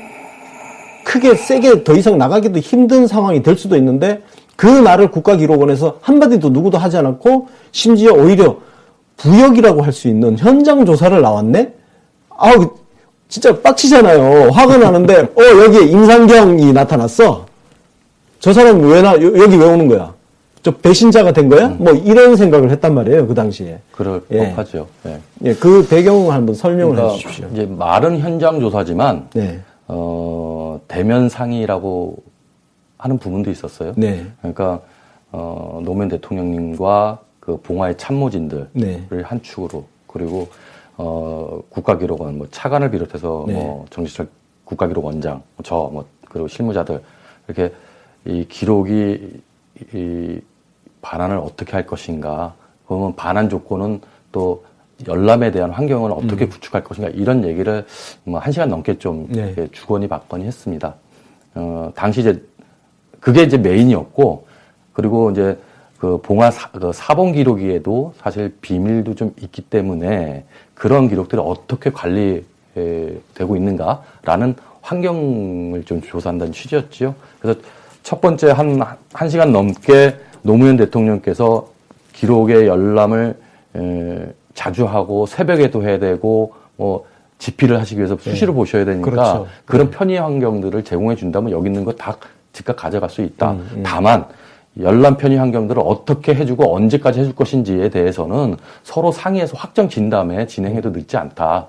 A: 크게 세게 더 이상 나가기도 힘든 상황이 될 수도 있는데 그 날을 국가기록원에서 한마디도 누구도 하지 않았고 심지어 오히려 부역이라고 할 수 있는 현장 조사를 나왔네? 아우 진짜 빡치잖아요. 화가 나는데 여기에 임상경이 나타났어. 저 사람 여기 왜 오는 거야? 저 배신자가 된 거야? 뭐 이런 생각을 했단 말이에요. 그 당시에.
B: 그럴 법하죠.
A: 예, 그 배경을 한번 설명을 해주십시오.
B: 이제 말은 현장 조사지만
A: 네.
B: 대면 상의라고 하는 부분도 있었어요.
A: 네.
B: 그러니까 노무현 대통령님과 그 봉화의 참모진들을 한 축으로 그리고 국가기록원 뭐 차관을 비롯해서 뭐 정진철 국가기록원장 그리고 실무자들 이렇게 이 기록이 이 반환을 어떻게 할 것인가, 그러면 반환 조건은 또 열람에 대한 환경을 어떻게 구축할 것인가 이런 얘기를 뭐 1시간 넘게 좀 주거니 받거니 했습니다. 당시 이제 그게 이제 메인이었고, 그리고 이제 그 봉화 사본 기록에도 사실 비밀도 좀 있기 때문에 그런 기록들이 어떻게 관리되고 있는가라는 환경을 좀 조사한다는 취지였지요. 그래서 첫 번째 한 시간 넘게 노무현 대통령께서 기록의 열람을 자주 하고 새벽에도 해야 되고 뭐 집필을 하시기 위해서 수시로 보셔야 되니까
A: 그렇죠.
B: 그런 편의 환경들을 제공해 준다면 여기 있는 거 다 즉각 가져갈 수 있다. 다만 열람 편의 환경들을 어떻게 해주고 언제까지 해줄 것인지에 대해서는 서로 상의해서 확정 진 다음에 진행해도 늦지 않다.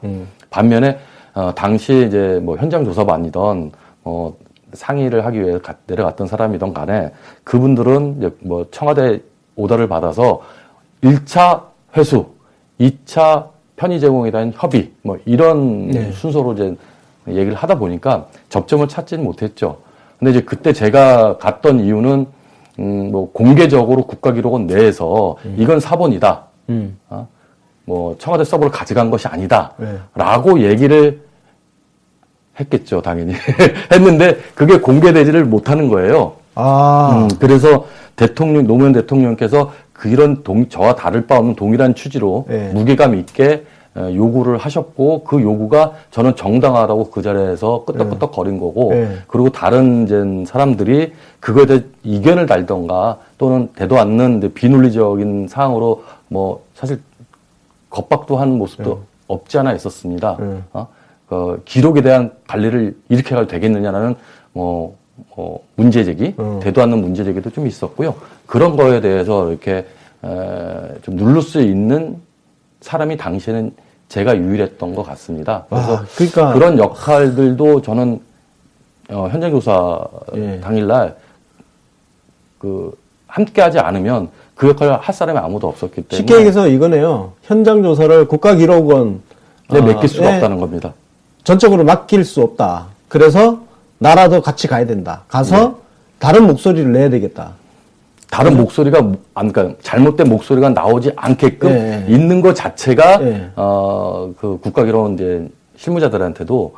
B: 반면에 당시 이제 뭐 현장 조사반이던 상의를 하기 위해 내려갔던 사람이던 간에 그분들은 이제 뭐 청와대 오더를 받아서 1차 회수, 2차 편의 제공에 대한 협의 뭐 이런 순서로 이제 얘기를 하다 보니까 접점을 찾지는 못했죠. 근데 이제 그때 제가 갔던 이유는 뭐 공개적으로 국가기록원 내에서 이건 사본이다. 뭐 청와대 서버를 가져간 것이 아니다. 라고 얘기를 했겠죠, 당연히. 했는데 그게 공개되지를 못하는 거예요. 그래서 노무현 대통령께서 그런 저와 다를 바 없는 동일한 취지로 무게감 있게 요구를 하셨고 그 요구가 저는 정당하다고 그 자리에서 끄떡끄떡 거린 거고 그리고 다른 이제 사람들이 그거에 대해 이견을 달던가 또는 되도 않는 비논리적인 사항으로 뭐 사실 겁박도 하는 모습도 없지 않아 있었습니다. 기록에 대한 관리를 이렇게 해도 되겠느냐라는 문제 제기, 되도 않는 문제 제기도 좀 있었고요. 그런 거에 대해서 이렇게 좀 누를 수 있는 사람이 당시에는 제가 유일했던 것 같습니다. 그래서
A: 그러니까
B: 그런 역할들도 저는 현장 조사 당일날 함께하지 않으면 그 역할을 할 사람이 아무도 없었기 때문에
A: 쉽게 얘기해서 이거네요. 현장 조사를 국가기록원
B: 맡길 수가 없다는 겁니다.
A: 전적으로 맡길 수 없다. 그래서 나라도 같이 가야 된다. 가서 다른 목소리를 내야 되겠다.
B: 다른 목소리가 그러니까 잘못된 목소리가 나오지 않게끔 있는 것 자체가 그 국가기록원 이제 실무자들한테도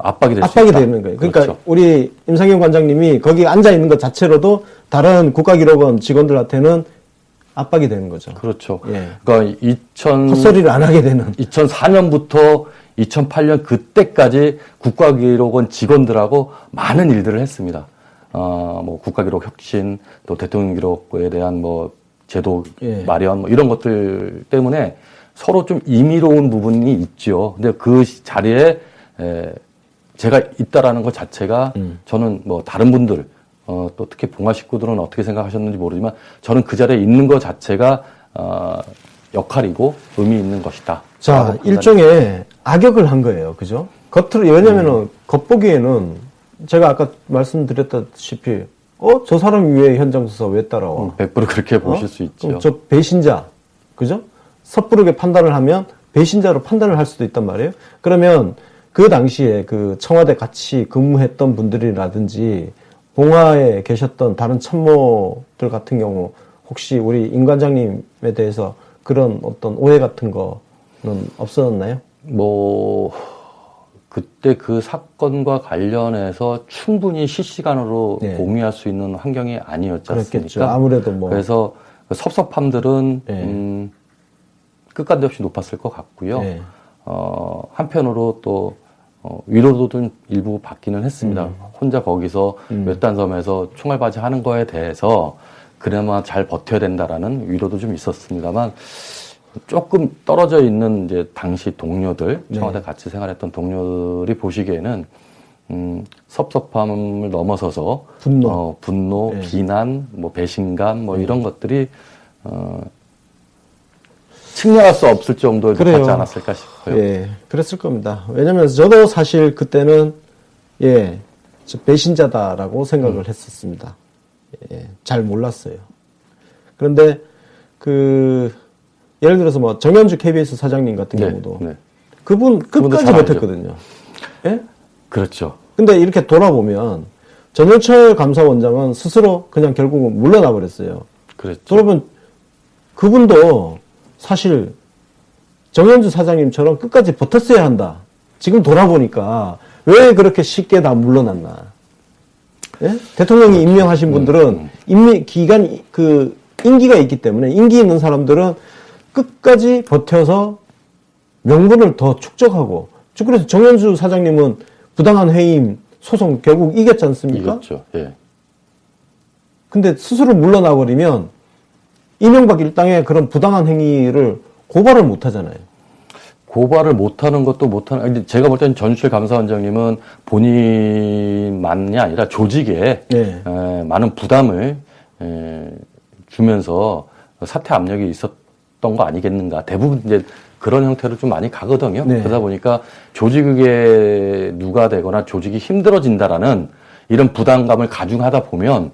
B: 압박이 될 수 있다.
A: 압박이 되는 거예요. 그러니까
B: 그렇죠.
A: 우리 임상경 관장님이 거기 앉아 있는 것 자체로도 다른 국가기록원 직원들한테는 압박이 되는 거죠.
B: 그렇죠. 그러니까
A: 헛소리를 안 하게 되는.
B: 2004년부터 2008년 그때까지 국가기록원 직원들하고 많은 일들을 했습니다. 뭐 국가기록 혁신, 또 대통령 기록에 대한 뭐 제도 마련, 뭐 이런 것들 때문에 서로 좀 임의로운 부분이 있죠. 근데 그 자리에 제가 있다라는 것 자체가 저는 뭐 다른 분들 또 특히 봉화 식구들은 어떻게 생각하셨는지 모르지만 저는 그 자리에 있는 것 자체가 역할이고 의미 있는 것이다.
A: 자, 일종의 악역을 한 거예요. 그죠? 겉으로, 왜냐면은 겉보기에는 제가 아까 말씀드렸다시피 저 사람이 왜 현장 수사 왜 따라와?
B: 100% 그렇게 보실 수 있죠.
A: 저 배신자. 그죠? 섣부르게 판단을 하면 배신자로 판단을 할 수도 있단 말이에요. 그러면 그 당시에 그 청와대 같이 근무했던 분들이라든지 봉화에 계셨던 다른 참모들 같은 경우 혹시 우리 임 관장님에 대해서 그런 어떤 오해 같은 거는 없었나요?
B: 뭐 그때 그 사건과 관련해서 충분히 실시간으로
A: 네.
B: 공유할 수 있는 환경이 아니었지 않습니까?
A: 그렇겠죠. 아무래도 뭐.
B: 그래서 그 섭섭함들은
A: 네.
B: 끝간데 없이 높았을 것 같고요.
A: 네.
B: 한편으로 또 위로도 좀 일부 받기는 했습니다. 혼자 거기서 몇 단섬에서 총알바지 하는 거에 대해서 그나마 잘 버텨야 된다라는 위로도 좀 있었습니다만 조금 떨어져 있는 이제 당시 동료들, 청와대 같이 생활했던 동료들이 보시기에는 섭섭함을 넘어서서 분노,
A: 네.
B: 비난, 뭐 배신감, 뭐 이런 것들이 측량할 수 없을 정도에 높았지 않았을까 싶어요.
A: 예, 그랬을 겁니다. 왜냐면 저도 사실 그때는 저 배신자다라고 생각을 했었습니다. 예, 잘 몰랐어요. 그런데 예를 들어서 뭐 정현주 KBS 사장님 같은 경우도 그분 끝까지 버텼거든요. 예?
B: 그렇죠.
A: 근데 이렇게 돌아보면 전현철 감사원장은 스스로 그냥 결국은 물러나 버렸어요.
B: 그렇죠.
A: 그러면 그분도 사실 정현주 사장님처럼 끝까지 버텼어야 한다. 지금 돌아보니까 왜 그렇게 쉽게 다 물러났나? 예? 대통령이 임명하신 분들은 임기가 있기 때문에 임기 있는 사람들은 끝까지 버텨서 명분을 더 축적하고, 그래서 정현주 사장님은 부당한 해임 소송 결국 이겼지 않습니까?
B: 이겼죠. 예.
A: 근데 스스로 물러나 버리면 이명박 일당의 그런 부당한 행위를 고발을 못 하잖아요.
B: 고발을 못하는 것도 못하는, 제가 볼 때는 전주철 감사원장님은 본인만이 아니라 조직에 많은 부담을 주면서 사퇴 압력이 있었던 거 아니겠는가. 대부분 이제 그런 형태로 좀 많이 가거든요. 그러다 보니까 조직에 누가 되거나 조직이 힘들어진다라는 이런 부담감을 가중하다 보면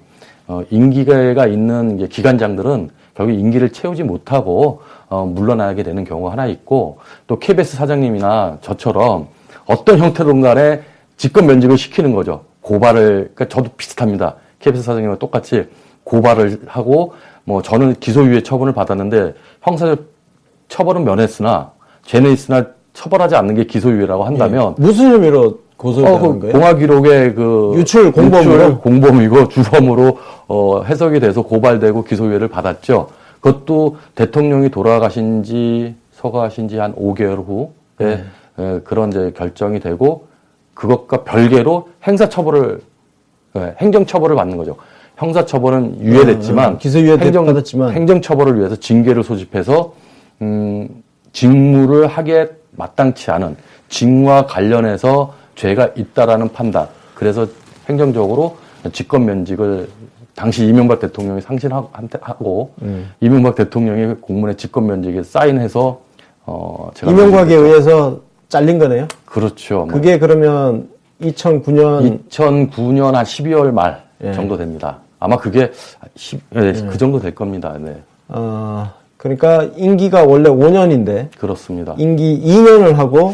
B: 임기가 있는 이제 기관장들은 결국 임기를 채우지 못하고 물러나게 되는 경우가 하나 있고, 또 KBS 사장님이나 저처럼 어떤 형태로든 간에 직권 면직을 시키는 거죠. 고발을, 그러니까 저도 비슷합니다. KBS 사장님과 똑같이 고발을 하고, 뭐 저는 기소유예 처분을 받았는데 형사적 처벌은 면했으나 죄는 있으나 처벌하지 않는 게 기소유예라고 한다면
A: 무슨 혐의로 고소하는 거예요?
B: 공화 기록의
A: 유출 공범으로?
B: 공범이고 주범으로 해석이 돼서 고발되고 기소유예를 받았죠. 그것도 대통령이 돌아가신 지 서거하신 지 한 5개월 후에 그런 이제 결정이 되고, 그것과 별개로 행사처벌을 행정처벌을 받는 거죠. 형사처벌은 유예됐지만
A: 기소유예 받았지만
B: 행정처벌을 위해서 징계를 소집해서 직무를 하기에 마땅치 않은 직무와 관련해서 죄가 있다라는 판단. 그래서 행정적으로 직권면직을 당시 이명박 대통령이 상신하고 이명박 대통령이 공문에 직권면직에 사인해서 제가
A: 이명박에 의해서 잘린 거네요.
B: 그렇죠.
A: 그게 그러면 2009년
B: 한 12월 말 정도 됩니다. 아마 그게 그 정도 될 겁니다. 네.
A: 그러니까 임기가 원래 5년인데
B: 그렇습니다.
A: 임기 2년을 하고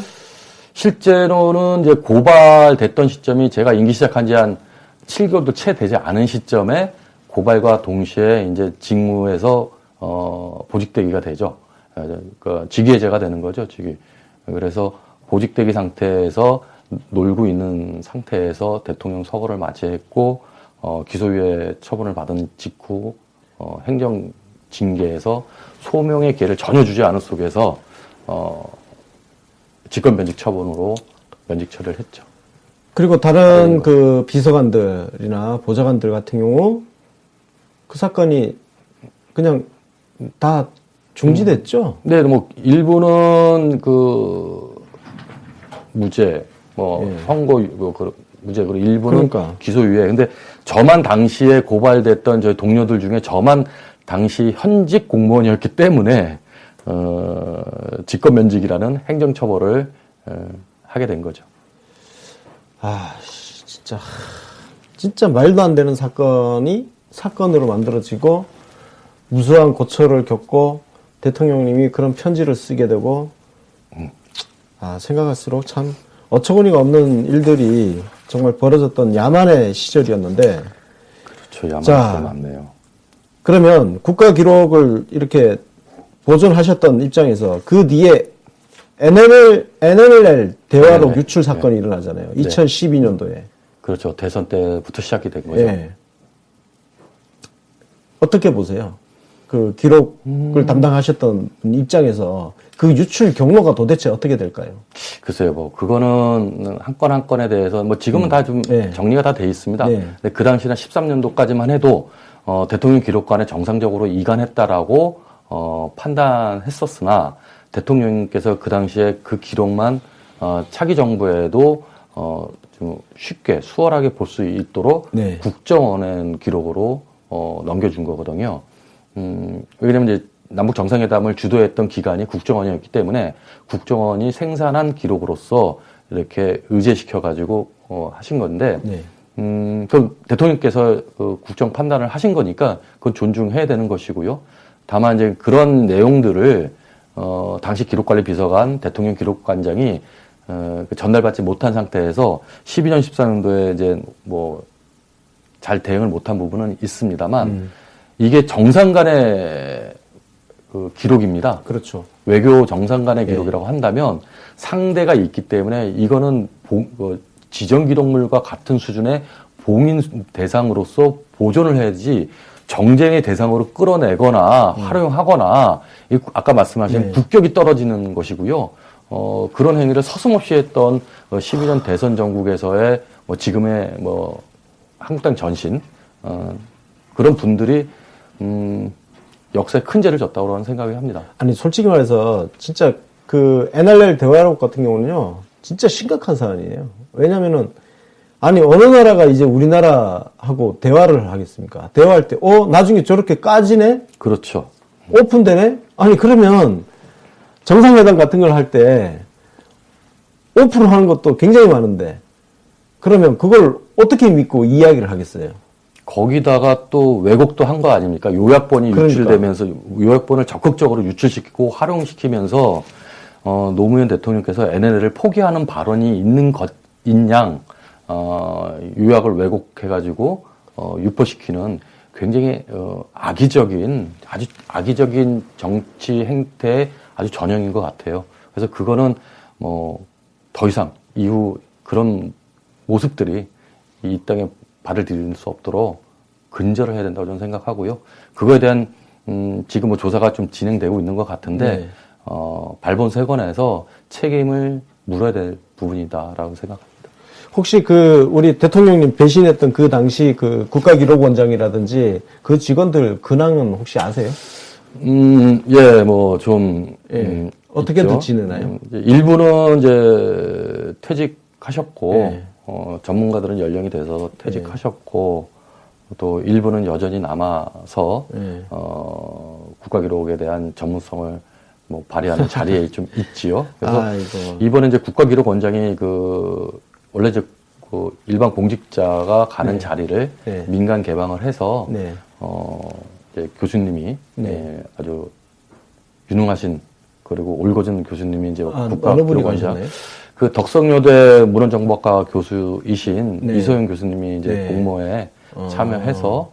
B: 실제로는 이제 고발됐던 시점이 제가 임기 시작한 지 한 7개월도 채 되지 않은 시점에 고발과 동시에 이제 직무에서 보직되기가 되죠. 그러니까 직위해제가 되는 거죠, 직위. 그래서 보직대기 상태에서 놀고 있는 상태에서 대통령 서거를 맞이했고, 기소유예 처분을 받은 직후 행정 징계에서 소명의 기회를 전혀 주지 않은 속에서 직권 면직 처분으로 면직 처리를 했죠.
A: 그리고 다른 그 비서관들이나 보좌관들 같은 경우 그 사건이 그냥 다 중지됐죠.
B: 네, 뭐 일부는 그 무죄, 선고 문제로 일부는 기소유예. 근데 저만 당시에 고발됐던 저희 동료들 중에 저만 당시 현직 공무원이었기 때문에 직권면직이라는 행정처벌을 하게 된 거죠.
A: 아, 진짜 말도 안 되는 사건이 사건으로 만들어지고 무수한 고초를 겪고 대통령님이 그런 편지를 쓰게 되고 생각할수록 참 어처구니가 없는 일들이 정말 벌어졌던 야만의 시절이었는데
B: 그렇죠. 야만이 많네요.
A: 그러면 국가 기록을 이렇게 보존하셨던 입장에서 그 뒤에 NLL 대화록 유출 사건이 일어나잖아요. 2012년도에.
B: 그렇죠. 대선 때부터 시작이 된 거죠.
A: 어떻게 보세요? 그 기록을 담당하셨던 입장에서 그 유출 경로가 도대체 어떻게 될까요?
B: 글쎄요, 그거는 한 건 한 건에 대해서 지금은 다 좀 정리가 다 돼 있습니다. 근데 그 당시나 13년도까지만 해도 대통령 기록관에 정상적으로 이관했다라고 판단했었으나 대통령님께서 그 당시에 그 기록만 차기 정부에도 좀 쉽게 수월하게 볼 수 있도록 국정원의 기록으로 넘겨준 거거든요. 왜냐면 이제 남북 정상회담을 주도했던 기관이 국정원이었기 때문에 국정원이 생산한 기록으로서 이렇게 의제시켜가지고 하신 건데, 그 대통령께서 국정 판단을 하신 거니까 그건 존중해야 되는 것이고요. 다만 이제 그런 내용들을 당시 기록관리 비서관, 대통령 기록관장이 전달받지 못한 상태에서 12년, 14년도에 이제 잘 대응을 못한 부분은 있습니다만 이게 정상 간의 그 기록입니다.
A: 그렇죠.
B: 외교 정상 간의 기록이라고 한다면 상대가 있기 때문에 이거는 지정 기록물과 같은 수준의 봉인 대상으로서 보존을 해야지 정쟁의 대상으로 끌어내거나 활용하거나 아까 말씀하신 국격이 떨어지는 것이고요. 그런 행위를 서슴없이 했던 12년 대선 정국에서의 지금의 한국당 전신 그런 분들이 역사에 큰 죄를 졌다고 저는 생각을 합니다.
A: 아니 솔직히 말해서 진짜 그 NLL 대화록 같은 경우는요 진짜 심각한 사안이에요. 왜냐면은 아니 어느 나라가 이제 우리나라하고 대화를 하겠습니까? 대화할 때 나중에 저렇게 까지네?
B: 그렇죠.
A: 오픈되네? 아니 그러면 정상회담 같은 걸 할 때 오픈을 하는 것도 굉장히 많은데 그러면 그걸 어떻게 믿고 이야기를 하겠어요?
B: 거기다가 또 왜곡도 한 거 아닙니까? 요약본이 유출되면서 요약본을 적극적으로 유출시키고 활용시키면서 노무현 대통령께서 NLL을 포기하는 발언이 있는 것인 양 요약을 왜곡해가지고 유포시키는 굉장히 아주 악의적인 정치 행태의 아주 전형인 것 같아요. 그래서 그거는 더 이상 이후 그런 모습들이 이 땅에 발을 디딜 수 없도록 근절을 해야 된다고 저는 생각하고요. 그거에 대한 지금 조사가 좀 진행되고 있는 것 같은데 발본색원에서 책임을 물어야 될 부분이다라고 생각합니다.
A: 혹시 우리 대통령님 배신했던 그 당시 그 국가기록원장이라든지 그 직원들 근황은 혹시 아세요? 어떻게들 지내나요?
B: 일부는 이제 퇴직하셨고, 전문가들은 연령이 돼서 퇴직하셨고, 또 일부는 여전히 남아서, 국가기록에 대한 전문성을 발휘하는 자리에 좀 있지요. 그래서 이번에 이제 국가기록원장이 원래 이제 일반 공직자가 가는 자리를 민간 개방을 해서, 이제 교수님이 아주 유능하신 그리고 올거진 교수님이 이제 국가기록원장 그 덕성여대 문헌정보학과 교수이신 이소영 교수님이 이제 공모에 참여해서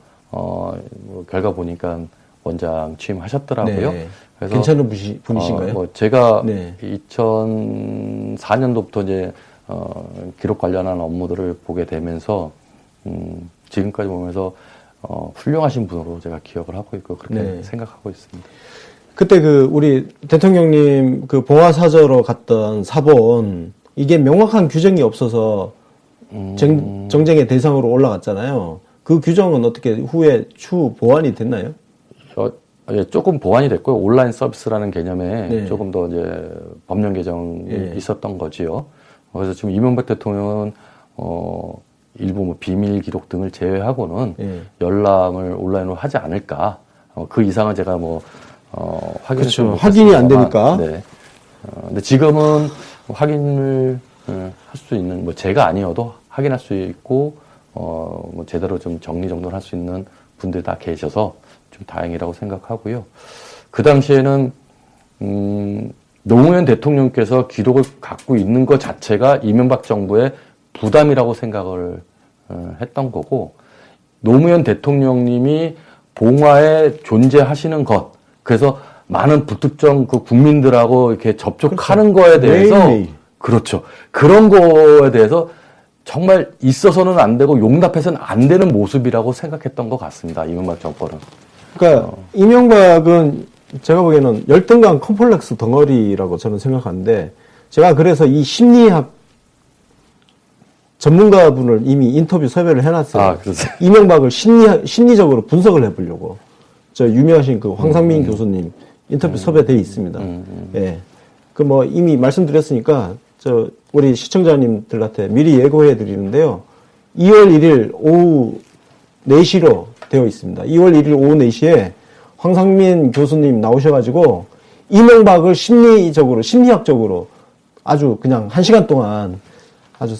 B: 결과 보니까 원장 취임하셨더라고요.
A: 그래서 괜찮은 분이신가요?
B: 제가 2004년도부터 이제 기록 관련한 업무들을 보게 되면서 지금까지 보면서 훌륭하신 분으로 제가 기억을 하고 있고 그렇게 생각하고 있습니다.
A: 그때 우리 대통령님 봉화사저로 갔던 사본 이게 명확한 규정이 없어서 정쟁의 대상으로 올라갔잖아요. 그 규정은 어떻게 후에 추후 보완이 됐나요?
B: 조금 보완이 됐고요. 온라인 서비스라는 개념에 조금 더 이제 법령 개정이 있었던 거지요. 그래서 지금 이명박 대통령은 일부 뭐 비밀 기록 등을 제외하고는 열람을 온라인으로 하지 않을까. 그 이상은 제가 뭐
A: 그렇죠. 확인이 안 되니까.
B: 네. 근데 지금은 확인을 할 수 있는, 뭐 제가 아니어도 확인할 수 있고 뭐 제대로 좀 정리정돈을 할 수 있는 분들이 다 계셔서 좀 다행이라고 생각하고요. 그 당시에는 노무현 대통령께서 기록을 갖고 있는 것 자체가 이명박 정부의 부담이라고 생각을 했던 거고, 노무현 대통령님이 봉화에 존재하시는 것, 그래서 많은 북특정 그 국민들하고 이렇게 접촉하는 그렇죠. 거에 대해서 매일매일. 그렇죠. 그런 거에 대해서 정말 있어서는 안 되고 용납해서는 안 되는 모습이라고 생각했던 것 같습니다. 이명박 정권은.
A: 그러니까 이명박은 제가 보기에는 열등감 컴플렉스 덩어리라고 저는 생각하는데, 제가 그래서 이 심리학 전문가분을 이미 인터뷰 섭외를 해놨어요. 이명박을 심리적으로 분석을 해보려고. 저 유명하신 그 황상민 교수님 인터뷰 섭외되어 있습니다. 예. 그 뭐 이미 말씀드렸으니까 저 우리 시청자님들한테 미리 예고해 드리는데요. 2월 1일 오후 4시로 되어 있습니다. 2월 1일 오후 4시에 황상민 교수님 나오셔가지고 이명박을 심리학적으로 아주 그냥 1시간 동안 아주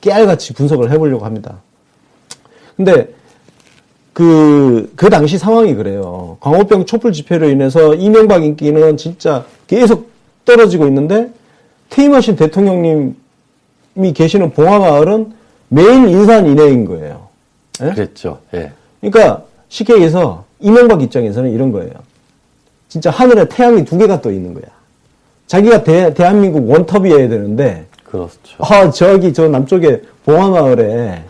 A: 깨알같이 분석을 해보려고 합니다. 근데 그 당시 상황이 그래요. 광우병 촛불 집회로 인해서 이명박 인기는 진짜 계속 떨어지고 있는데, 퇴임하신 대통령님이 계시는 봉화마을은 매일 인산인해인 거예요. 예?
B: 그랬죠. 예.
A: 그러니까 쉽게 얘기해서 이명박 입장에서는 이런 거예요. 진짜 하늘에 태양이 2개가 떠 있는 거야. 자기가 대한민국 원톱이어야 되는데,
B: 그렇죠.
A: 저기 저 남쪽에 봉화마을에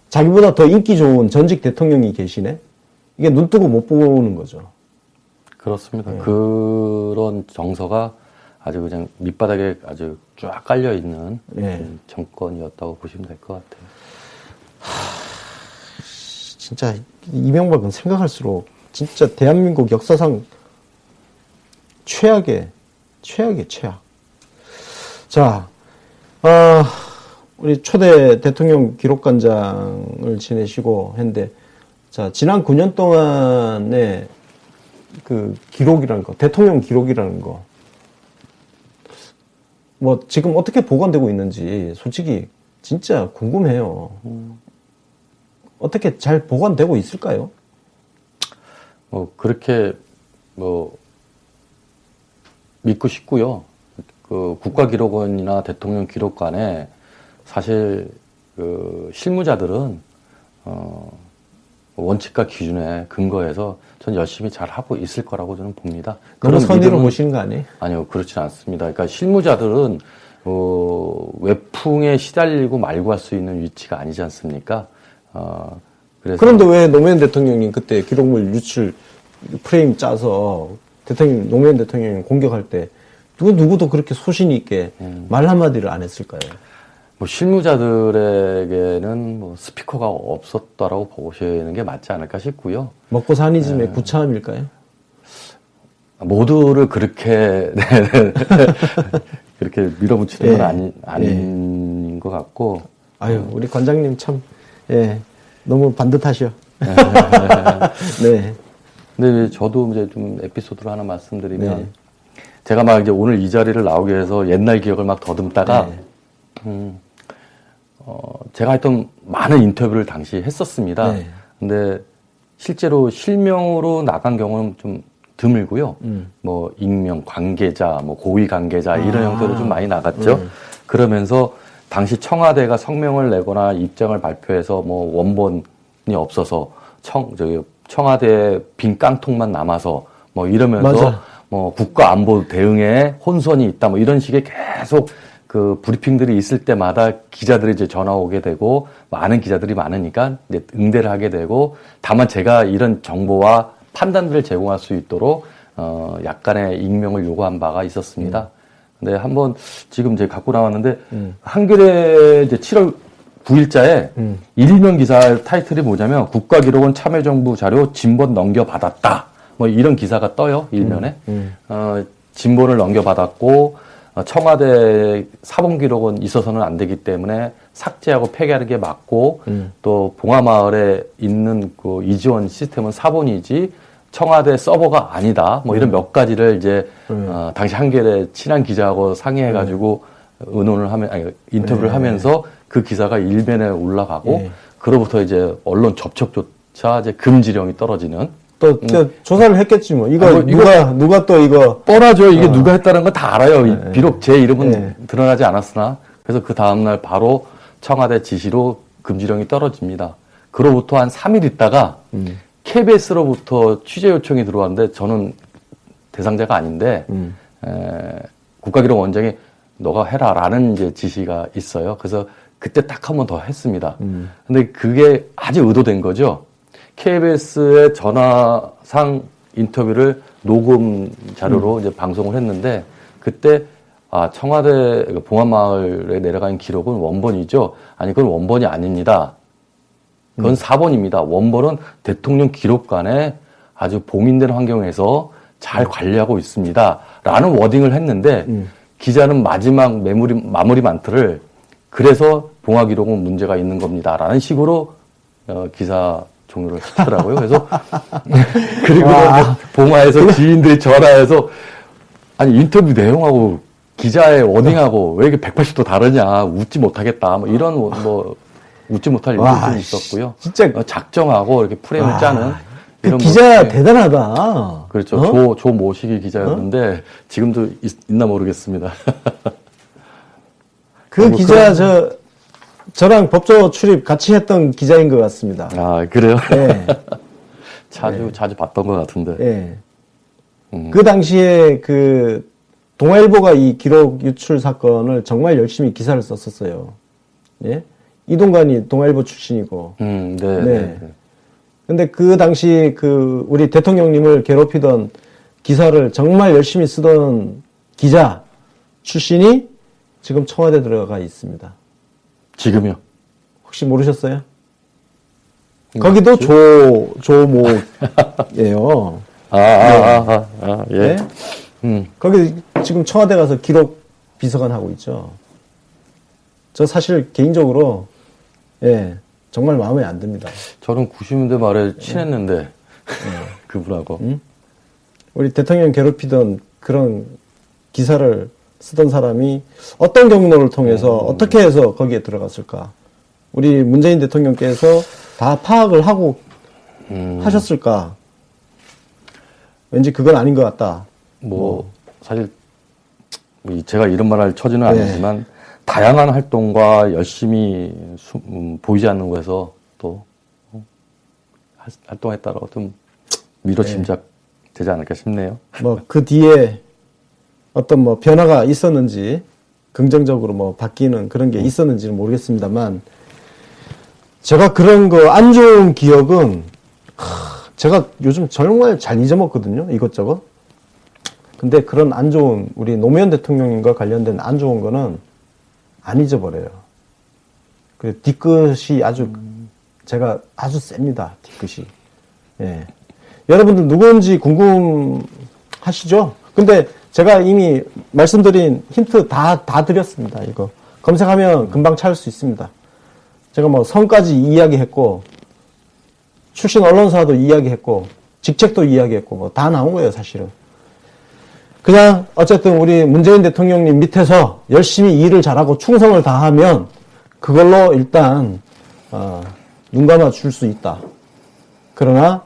A: 자기보다 더 인기 좋은 전직 대통령이 계시네? 이게 눈 뜨고 못 보는 거죠.
B: 그렇습니다. 그런 정서가 아주 그냥 밑바닥에 아주 쫙 깔려있는 정권이었다고 보시면 될 것 같아요.
A: 진짜 이명박은 생각할수록 진짜 대한민국 역사상 최악의 최악. 자, 우리 초대 대통령 기록관장을 지내시고 했는데, 자, 지난 9년 동안의 그 기록이라는 거, 대통령 기록이라는 거, 뭐 지금 어떻게 보관되고 있는지 솔직히 진짜 궁금해요. 어떻게 잘 보관되고 있을까요?
B: 그렇게 믿고 싶고요. 그 국가기록원이나 대통령 기록관에 사실 그 실무자들은 원칙과 기준에 근거해서 전 열심히 잘 하고 있을 거라고 저는 봅니다.
A: 너무 선의로 보시는 거 아니에요?
B: 아니요, 그렇진 않습니다. 그러니까 실무자들은 외풍에 시달리고 말고 할 수 있는 위치가 아니지 않습니까? 그래서
A: 그런데 왜 노무현 대통령이 그때 기록물 유출 프레임 짜서 노무현 대통령이 공격할 때 누구도 그렇게 소신 있게 말 한마디를 안 했을까요?
B: 실무자들에게는 스피커가 없었다라고 보시는 게 맞지 않을까 싶고요.
A: 먹고 사니즘의 구차함일까요?
B: 모두를 그렇게 그렇게 밀어붙이는 건 아닌 것 같고.
A: 아유, 우리 관장님 참 너무 반듯하셔. 네.
B: 근데 저도 이제 좀 에피소드를 하나 말씀드리면, 제가 막 이제 오늘 이 자리를 나오게 해서 옛날 기억을 막 더듬다가, 제가 하여튼 많은 인터뷰를 당시 했었습니다. 근데 실제로 실명으로 나간 경우는 좀 드물고요. 뭐 익명 관계자, 뭐 고위 관계자 이런 형태로 좀 많이 나갔죠. 그러면서 당시 청와대가 성명을 내거나 입장을 발표해서 뭐 원본이 없어서 청와대 빈 깡통만 남아서 뭐 이러면서 뭐 국가안보 대응에 혼선이 있다 뭐 이런 식의 계속 그 브리핑들이 있을 때마다 기자들이 이제 전화 오게 되고 많은 기자들이 많으니까 이제 응대를 하게 되고, 다만 제가 이런 정보와 판단들을 제공할 수 있도록 약간의 익명을 요구한 바가 있었습니다. 근데 한번 지금 이제 갖고 나왔는데 한겨레 이제 7월 9일자에 일면 기사 타이틀이 뭐냐면 국가기록원 참여정부 자료 진본 넘겨받았다. 뭐 이런 기사가 떠요, 일면에. 진본을 넘겨받았고 청와대 사본 기록은 있어서는 안 되기 때문에 삭제하고 폐기하는 게 맞고 또 봉화마을에 있는 그 이지원 시스템은 사본이지 청와대 서버가 아니다. 뭐 이런 몇 가지를 이제 당시 한겨레 친한 기자하고 상의해가지고 의논을 하면 아니 인터뷰를 하면서 그 기사가 일면에 올라가고 그로부터 이제 언론 접촉조차 이제 금지령이 떨어지는.
A: 또 조사를 했겠지 뭐. 이거 누가 또 이거
B: 뻔하죠. 이게 누가 했다는 건 다 알아요. 비록 제 이름은 드러나지 않았으나 그래서 그 다음날 바로 청와대 지시로 금지령이 떨어집니다. 그로부터 한 3일 있다가 KBS로부터 취재 요청이 들어왔는데 저는 대상자가 아닌데 국가기록원장이 너가 해라라는 이제 지시가 있어요. 그래서 그때 딱 한 번 더 했습니다. 근데 그게 아주 의도된 거죠. KBS의 전화상 인터뷰를 녹음 자료로 이제 방송을 했는데 그때 청와대 봉화마을에 내려간 기록은 원본이죠. 아니 그건 원본이 아닙니다. 그건 사본입니다. 원본은 대통령 기록관에 아주 봉인된 환경에서 잘 관리하고 있습니다. 라는 워딩을 했는데 기자는 마지막 마무리 멘트를 그래서 봉화기록은 문제가 있는 겁니다. 라는 식으로 기사 종료를 시키더라고요. 그래서 그리고 봉화에서 지인들이 전화해서 아니 인터뷰 내용하고 기자의 워딩하고 왜 이렇게 180도 다르냐 웃지 못하겠다 뭐 이런 뭐 웃지 못할 일도 좀 있었고요.
A: 진짜
B: 작정하고 이렇게 프레임을 짜는
A: 그 기자 대단하다.
B: 그렇죠. 조 모시기 기자였는데 지금도 있나 모르겠습니다.
A: 그 기자 저랑 법조 출입 같이 했던 기자인 것 같습니다.
B: 아, 그래요?
A: 네.
B: 자주 봤던 것 같은데.
A: 네. 그 당시에 그 동아일보가 이 기록 유출 사건을 정말 열심히 기사를 썼었어요. 예? 이동관이 동아일보 출신이고.
B: 네.
A: 근데 그 당시 그 우리 대통령님을 괴롭히던 기사를 정말 열심히 쓰던 기자 출신이 지금 청와대 들어가 있습니다.
B: 지금요?
A: 혹시 모르셨어요? 거기도 조모예요.
B: 예.
A: 네? 거기 지금 청와대 가서 기록 비서관 하고 있죠. 저 사실 개인적으로 정말 마음에 안 듭니다.
B: 저는 90년대 말에 친했는데 그분하고
A: 우리 대통령 괴롭히던 그런 기사를 쓰던 사람이 어떤 경로를 통해서 어떻게 해서 거기에 들어갔을까? 우리 문재인 대통령께서 다 파악을 하고 하셨을까? 왠지 그건 아닌 것 같다.
B: 사실 제가 이런 말 할 처지는 아니지만 다양한 활동과 열심히 보이지 않는 곳에서 또 활동했다라고 좀 미뤄 짐작되지 않을까 싶네요.
A: 그 뒤에 어떤 변화가 있었는지 긍정적으로 바뀌는 그런 게 있었는지는 모르겠습니다만 제가 그런 거 안 좋은 기억은 제가 요즘 정말 잘 잊어먹거든요. 이것저것. 근데 그런 안 좋은 우리 노무현 대통령님과 관련된 안 좋은 거는 안 잊어버려요. 그 뒤끝이 제가 아주 셉니다. 뒤끝이. 예. 여러분들 누구인지 궁금하시죠? 근데 제가 이미 말씀드린 힌트 다 드렸습니다. 이거 검색하면 금방 찾을 수 있습니다. 제가 성까지 이야기했고 출신 언론사도 이야기했고 직책도 이야기했고 다 나온 거예요, 사실은. 그냥 어쨌든 우리 문재인 대통령님 밑에서 열심히 일을 잘하고 충성을 다하면 그걸로 일단 눈 감아 줄 수 있다. 그러나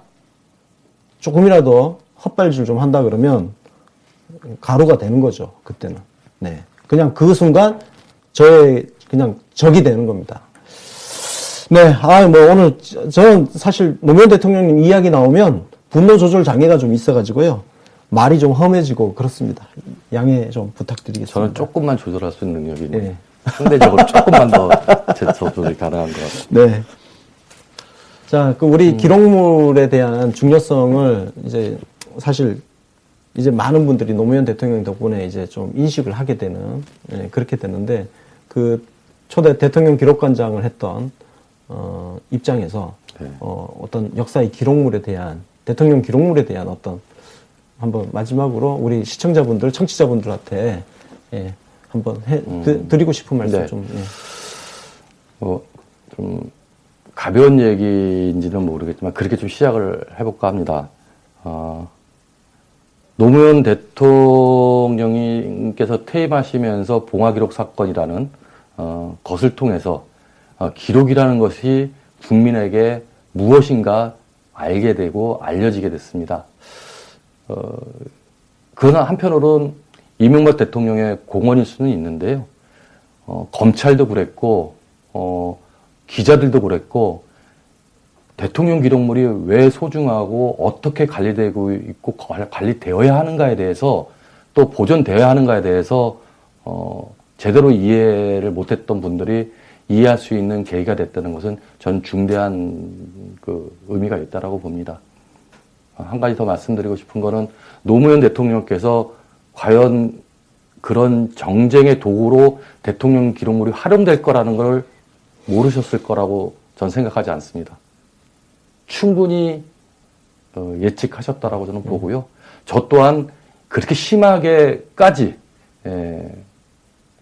A: 조금이라도 헛발질 좀 한다 그러면 가루가 되는 거죠. 그때는. 네. 그냥 그 순간 저의 그냥 적이 되는 겁니다. 네. 오늘 저는 사실 노무현 대통령님 이야기 나오면 분노 조절 장애가 좀 있어가지고요. 말이 좀 험해지고 그렇습니다. 양해 좀 부탁드리겠습니다.
B: 저는 조금만 조절할 수 있는 능력이 있네요. 상대적으로 조금만 더 조절이 가능한 것 같아요.
A: 네. 자, 우리 기록물에 대한 중요성을 사실 많은 분들이 노무현 대통령 덕분에 좀 인식을 하게 되는, 그렇게 됐는데, 초대 대통령 기록관장을 했던, 입장에서, 어떤 역사의 기록물에 대한, 대통령 기록물에 대한 한번 마지막으로 우리 시청자분들, 청취자분들한테 예, 한번 드리고 싶은 말씀
B: 네.
A: 좀. 예.
B: 좀 가벼운 얘기인지는 모르겠지만 그렇게 좀 시작을 해볼까 합니다. 노무현 대통령님께서 퇴임하시면서 봉화기록 사건이라는 것을 통해서 기록이라는 것이 국민에게 무엇인가 알게 되고 알려지게 됐습니다. 그러나 한편으로는 이명박 대통령의 공헌일 수는 있는데요. 검찰도 그랬고 기자들도 그랬고 대통령 기록물이 왜 소중하고 어떻게 관리되고 있고 관리되어야 하는가에 대해서 또 보존되어야 하는가에 대해서 제대로 이해를 못했던 분들이 이해할 수 있는 계기가 됐다는 것은 전 중대한 그 의미가 있다라고 봅니다. 한 가지 더 말씀드리고 싶은 거는 노무현 대통령께서 과연 그런 정쟁의 도구로 대통령 기록물이 활용될 거라는 걸 모르셨을 거라고 전 생각하지 않습니다. 충분히 예측하셨다라고 저는 보고요. 저 또한 그렇게 심하게까지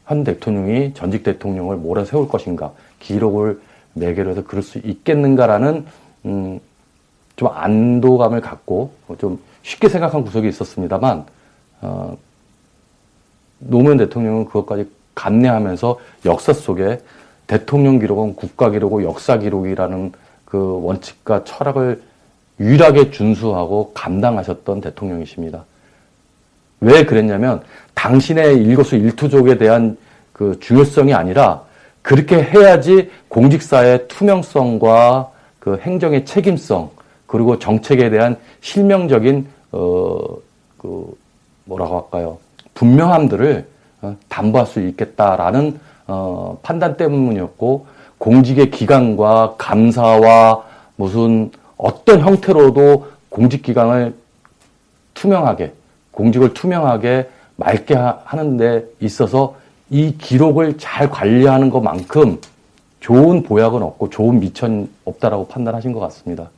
B: 한 대통령이 전직 대통령을 몰아세울 것인가, 기록을 매개로 해서 그럴 수 있겠는가라는 좀 안도감을 갖고 좀 쉽게 생각한 구석이 있었습니다만 노무현 대통령은 그것까지 감내하면서 역사 속에 대통령 기록은 국가 기록이고 역사 기록이라는 그 원칙과 철학을 유일하게 준수하고 감당하셨던 대통령이십니다. 왜 그랬냐면 당신의 일거수일투족에 대한 그 중요성이 아니라 그렇게 해야지 공직사의 투명성과 그 행정의 책임성 그리고 정책에 대한 실명적인 그 뭐라고 할까요? 분명함들을 담보할 수 있겠다라는 판단 때문이었고 공직의 기강과 감사와 무슨 어떤 형태로도 공직기강을 투명하게 공직을 투명하게 맑게 하는 데 있어서 이 기록을 잘 관리하는 것만큼 좋은 보약은 없고 좋은 미천 없다라고 판단하신 것 같습니다.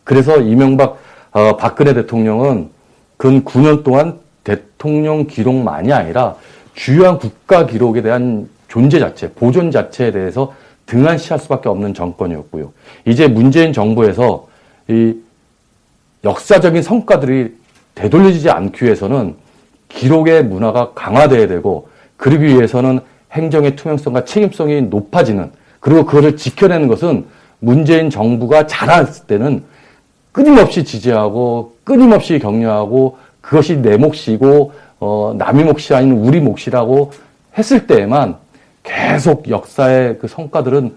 B: 그래서 이명박 박근혜 대통령은 근 9년 동안 대통령 기록만이 아니라 주요한 국가 기록에 대한 존재 자체, 보존 자체에 대해서 등한시할 수밖에 없는 정권이었고요. 이제 문재인 정부에서 이 역사적인 성과들이 되돌려지지 않기 위해서는 기록의 문화가 강화돼야 되고 그러기 위해서는 행정의 투명성과 책임성이 높아지는 그리고 그것을 지켜내는 것은 문재인 정부가 잘했을 때는 끊임없이 지지하고 끊임없이 격려하고 그것이 내 몫이고 남의 몫이 아닌 우리 몫이라고 했을 때에만 계속 역사의 그 성과들은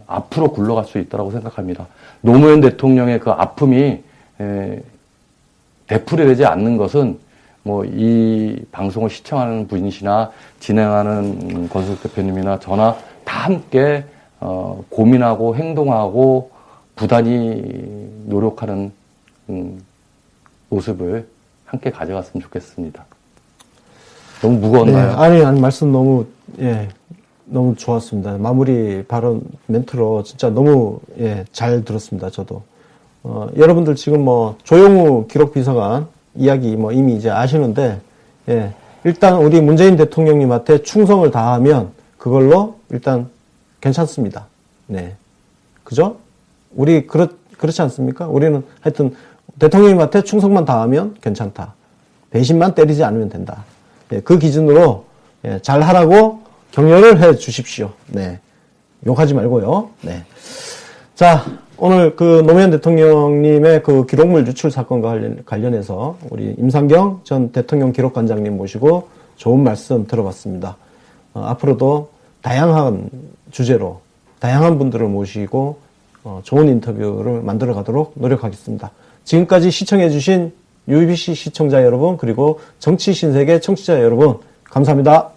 B: 앞으로 굴러갈 수 있다고 생각합니다. 노무현 대통령의 그 아픔이 되풀이되지 않는 것은 뭐 이 방송을 시청하는 분이시나 진행하는 권수석 대표님이나 저나 다 함께 고민하고 행동하고 부단히 노력하는 모습을 함께 가져갔으면 좋겠습니다. 너무 무거웠나요?
A: 네, 아니 말씀 너무 너무 좋았습니다. 마무리 발언 멘트로 진짜 너무 잘 들었습니다. 저도 여러분들 지금 뭐 조영우 기록비서관 이야기 뭐 이미 이제 아시는데 일단 우리 문재인 대통령님한테 충성을 다하면 그걸로 일단 괜찮습니다. 네, 그죠? 우리 그렇지 않습니까? 우리는 하여튼 대통령님한테 충성만 다하면 괜찮다. 배신만 때리지 않으면 된다. 그 기준으로 잘 하라고 격려를 해 주십시오. 네, 욕하지 말고요. 네, 자 오늘 그 노무현 대통령님의 그 기록물 유출 사건과 관련해서 우리 임상경 전 대통령 기록관장님 모시고 좋은 말씀 들어봤습니다. 앞으로도 다양한 주제로 다양한 분들을 모시고 좋은 인터뷰를 만들어 가도록 노력하겠습니다. 지금까지 시청해주신 UBC 시청자 여러분 그리고 정치신세계 청취자 여러분 감사합니다.